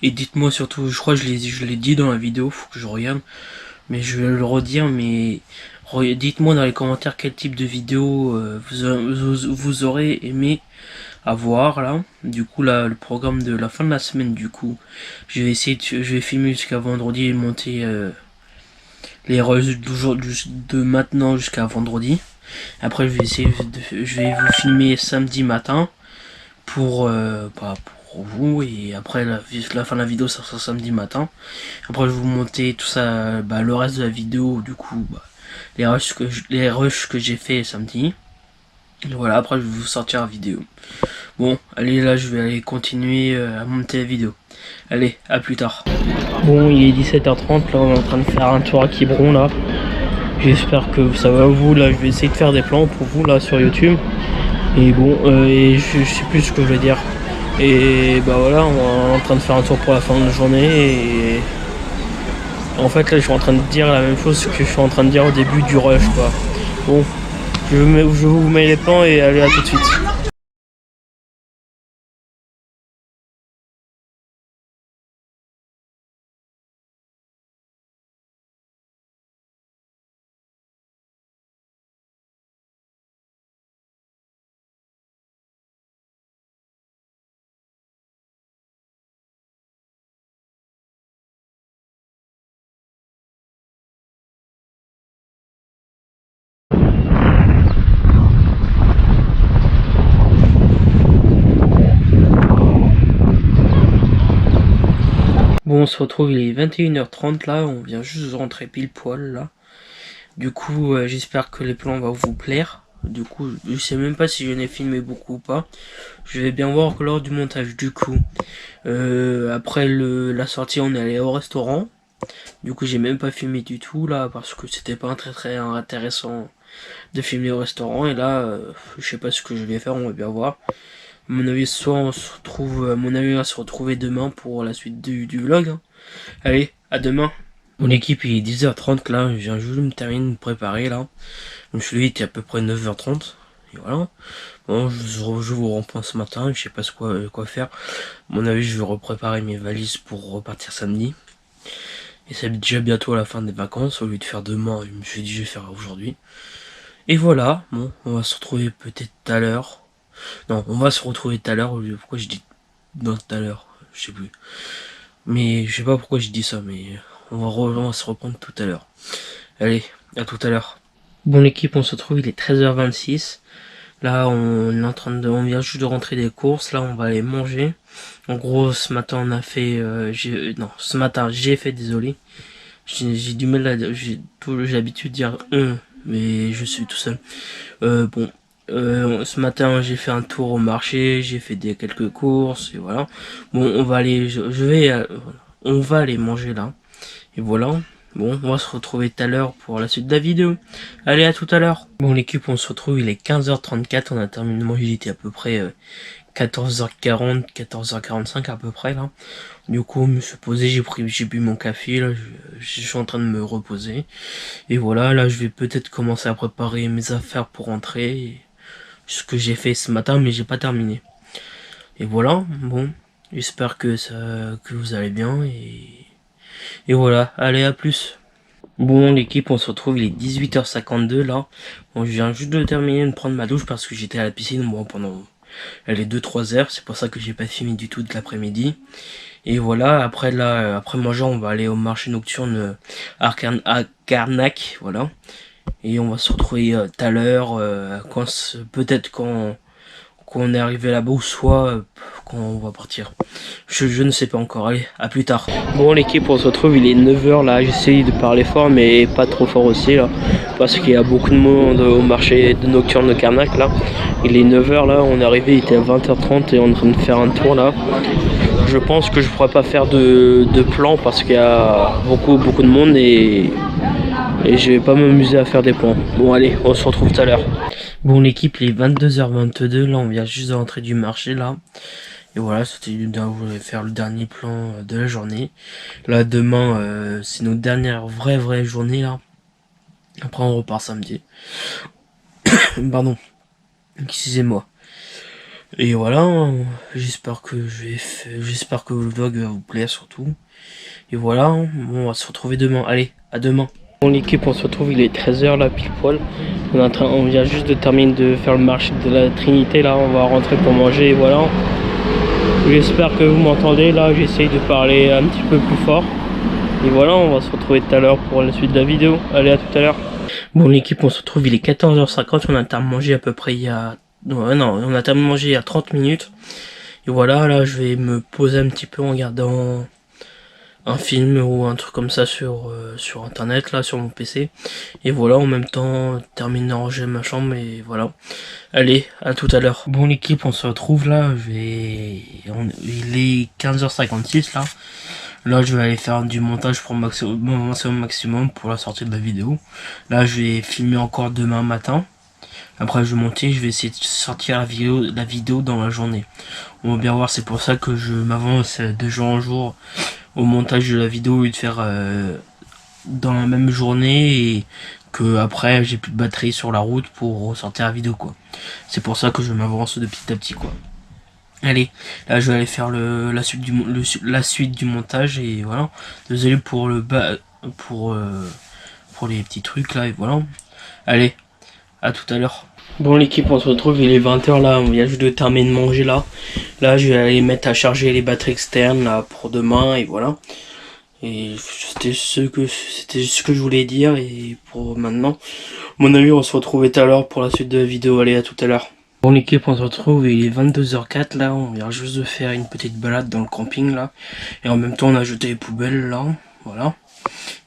Et dites-moi surtout, je crois que je l'ai dit dans la vidéo, faut que je regarde. Mais je vais le redire, mais dites-moi dans les commentaires quel type de vidéo vous aurez aimé avoir là. Du coup là, le programme de la fin de la semaine, du coup, je vais filmer jusqu'à vendredi et monter les rushs de maintenant jusqu'à vendredi. Après je vais vous filmer samedi matin pour vous, et après la fin de la vidéo ça sera samedi matin. Après je vais vous monter tout ça, le reste de la vidéo, du coup les rushs que j'ai fait samedi, et voilà. Après je vais vous sortir la vidéo. Bon allez, là je vais aller continuer à monter la vidéo. Allez, à plus tard. Bon, il est 17h30, là on est en train de faire un tour à Quiberon là. J'espère que ça va vous, là je vais essayer de faire des plans pour vous là sur YouTube. Et bon, et je sais plus ce que je vais dire. Et bah voilà, on est en train de faire un tour pour la fin de la journée, et en fait là je suis en train de dire la même chose que je suis en train de dire au début du rush quoi. Bon, je vous mets les plans et allez, à tout de suite. Bon, on se retrouve, il est 21h30 là, on vient juste de rentrer pile poil là. Du coup, j'espère que les plans vont vous plaire. Du coup, je sais même pas si je n'ai filmé beaucoup ou pas. Je vais bien voir lors du montage. Du coup, après la sortie, on est allé au restaurant. Du coup, j'ai même pas filmé du tout là, parce que c'était pas très intéressant de filmer au restaurant. Et là, je sais pas ce que je vais faire, on va bien voir. À mon avis, soit on se retrouve, à mon avis, on va se retrouver demain pour la suite du vlog, hein. Allez, à demain. Mon équipe, il est 10h30 là, je viens juste de me terminer de me préparer là. Je me suis levé, il était à peu près 9h30. Et voilà. Bon, je vous reprends ce matin, je sais pas quoi faire. À mon avis, je vais repréparer mes valises pour repartir samedi. Et c'est déjà bientôt à la fin des vacances, au lieu de faire demain, je me suis dit je vais faire aujourd'hui. Et voilà, bon, on va se retrouver peut-être tout à l'heure. Non, on va se retrouver tout à l'heure, pourquoi je dis non tout à l'heure, je sais plus. Mais je sais pas pourquoi je dis ça, mais on va se reprendre tout à l'heure. Allez, à tout à l'heure. Bon l'équipe, on se retrouve, il est 13h26. Là, on vient juste de rentrer des courses. Là, on va aller manger. En gros, ce matin, on a fait, ce matin, j'ai fait, désolé. J'ai du mal à dire, j'ai l'habitude de dire mais je suis tout seul. Bon, ce matin, j'ai fait un tour au marché, j'ai fait quelques courses, et voilà. Bon, on va aller, on va aller manger là. Et voilà. Bon, on va se retrouver tout à l'heure pour la suite de la vidéo. Allez, à tout à l'heure. Bon, l'équipe, on se retrouve, il est 15h34, on a terminé de manger, il était à peu près 14h40, 14h45 à peu près là. Du coup, je me suis posé, j'ai bu mon café, là, je suis en train de me reposer. Et voilà, là, je vais peut-être commencer à préparer mes affaires pour rentrer. Ce que j'ai fait ce matin, mais j'ai pas terminé. Et voilà, bon, j'espère que vous allez bien, et voilà, allez, à plus. Bon l'équipe, on se retrouve, il est 18h52 là. Bon, je viens juste de terminer de prendre ma douche parce que j'étais à la piscine pendant les 2-3 heures. C'est pour ça que j'ai pas filmé du tout de l'après-midi. Et voilà, après là, après manger, on va aller au marché nocturne à Carnac, voilà. Et on va se retrouver tout à l'heure, peut-être quand quand on est arrivé là-bas ou soit quand on va partir. Je ne sais pas encore, allez, à plus tard. Bon l'équipe, on se retrouve, il est 9 h là, j'essaye de parler fort mais pas trop fort aussi là, parce qu'il y a beaucoup de monde au marché de nocturne de Carnac là. Il est 9 h là, on est arrivé, il était à 20 h 30 et on est en train de faire un tour là. Je pense que je pourrais pas faire de plan parce qu'il y a beaucoup de monde et je vais pas m'amuser à faire des plans. Bon allez, on se retrouve tout à l'heure. Bon l'équipe, il est 22 h 22 là, on vient juste de rentrer du marché là. Et voilà, c'était je voulais faire le dernier plan de la journée. Là demain, c'est notre dernière vraie journée là. Après on repart samedi. Pardon, excusez-moi. Et voilà, j'espère que le vlog va vous plaire surtout. Et voilà, bon, on va se retrouver demain. Allez, à demain. Bon l'équipe, on se retrouve, il est 13 h là pile poil. On vient juste de terminer de faire le marché de la Trinité là, on va rentrer pour manger et voilà. J'espère que vous m'entendez là, j'essaye de parler un petit peu plus fort. Et voilà, on va se retrouver tout à l'heure pour la suite de la vidéo. Allez, à tout à l'heure. Bon l'équipe, on se retrouve, il est 14 h 50, on a terminé de manger à peu près il y a... Non, on a terminé de manger il y a 30 minutes. Et voilà, là je vais me poser un petit peu en regardant un film ou un truc comme ça sur internet là, sur mon PC. Et voilà, en même temps, terminer de ranger ma chambre et voilà. Allez, à tout à l'heure. Bon l'équipe, on se retrouve là, il est 15 h 56 là. Là je vais aller faire du montage pour maximum pour la sortie de la vidéo. Là je vais filmer encore demain matin. Après je vais monter, je vais essayer de sortir la vidéo dans la journée. On va bien voir, c'est pour ça que je m'avance de jour en jour au montage de la vidéo et de faire dans la même journée et que après j'ai plus de batterie sur la route pour ressortir la vidéo quoi. C'est pour ça que je m'avance de petit à petit quoi. Allez, là je vais aller faire la suite du montage et voilà. Désolé pour pour les petits trucs là et voilà. Allez, à tout à l'heure. Bon l'équipe, on se retrouve, il est 20 h là, on vient juste de terminer de manger là. Là je vais aller mettre à charger les batteries externes là pour demain et voilà. Et c'était ce que je voulais dire et pour maintenant. Mon ami, on se retrouve tout à l'heure pour la suite de la vidéo, allez à tout à l'heure. Bon l'équipe, on se retrouve, il est 22 h 04 là, on vient juste de faire une petite balade dans le camping là. Et en même temps on a jeté les poubelles là, voilà.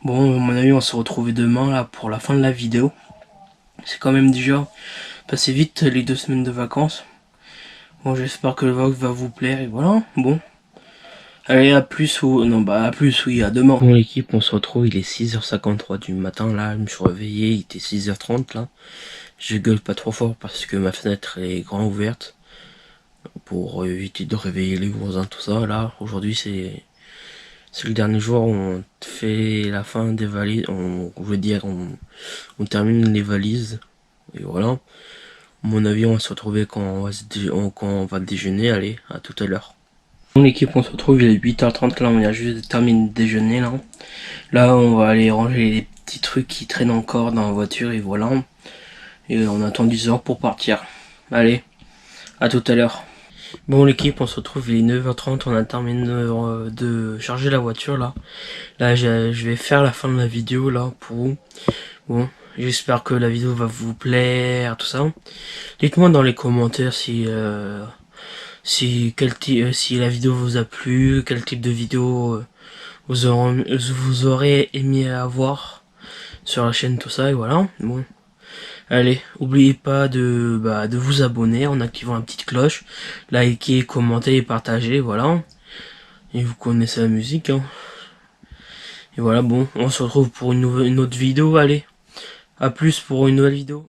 Bon mon ami, on se retrouve demain là pour la fin de la vidéo. C'est quand même déjà passé vite les 2 semaines de vacances. Bon j'espère que le vlog va vous plaire et voilà, bon. Allez à plus ou... Non bah à plus, oui, à demain. Bon l'équipe, on se retrouve, il est 6 h 53 du matin là, je me suis réveillé, il était 6 h 30 là. Je gueule pas trop fort parce que ma fenêtre est grand ouverte. Pour éviter de réveiller les voisins, tout ça. Là, aujourd'hui c'est le dernier jour où on fait la fin des valises. On termine les valises. Et voilà. À mon avis, on va se retrouver quand on va déjeuner. Allez, à tout à l'heure. Mon équipe, on se retrouve, il est 8 h 30 là, on vient juste de terminer de déjeuner là. Là, on va aller ranger les petits trucs qui traînent encore dans la voiture et voilà. Et on attend 10 h pour partir. Allez, à tout à l'heure. Bon l'équipe, on se retrouve, il est 9 h 30, on a terminé de charger la voiture là. Là, je vais faire la fin de la vidéo là pour vous. Bon, j'espère que la vidéo va vous plaire, tout ça. Dites-moi dans les commentaires si la vidéo vous a plu, quel type de vidéo vous aurez aimé avoir sur la chaîne, tout ça, et voilà. Bon, allez, n'oubliez pas de vous abonner en activant la petite cloche, liker, commenter et partager, voilà. Et vous connaissez la musique, hein. Et voilà, bon, on se retrouve pour une autre vidéo, allez. À plus pour une nouvelle vidéo.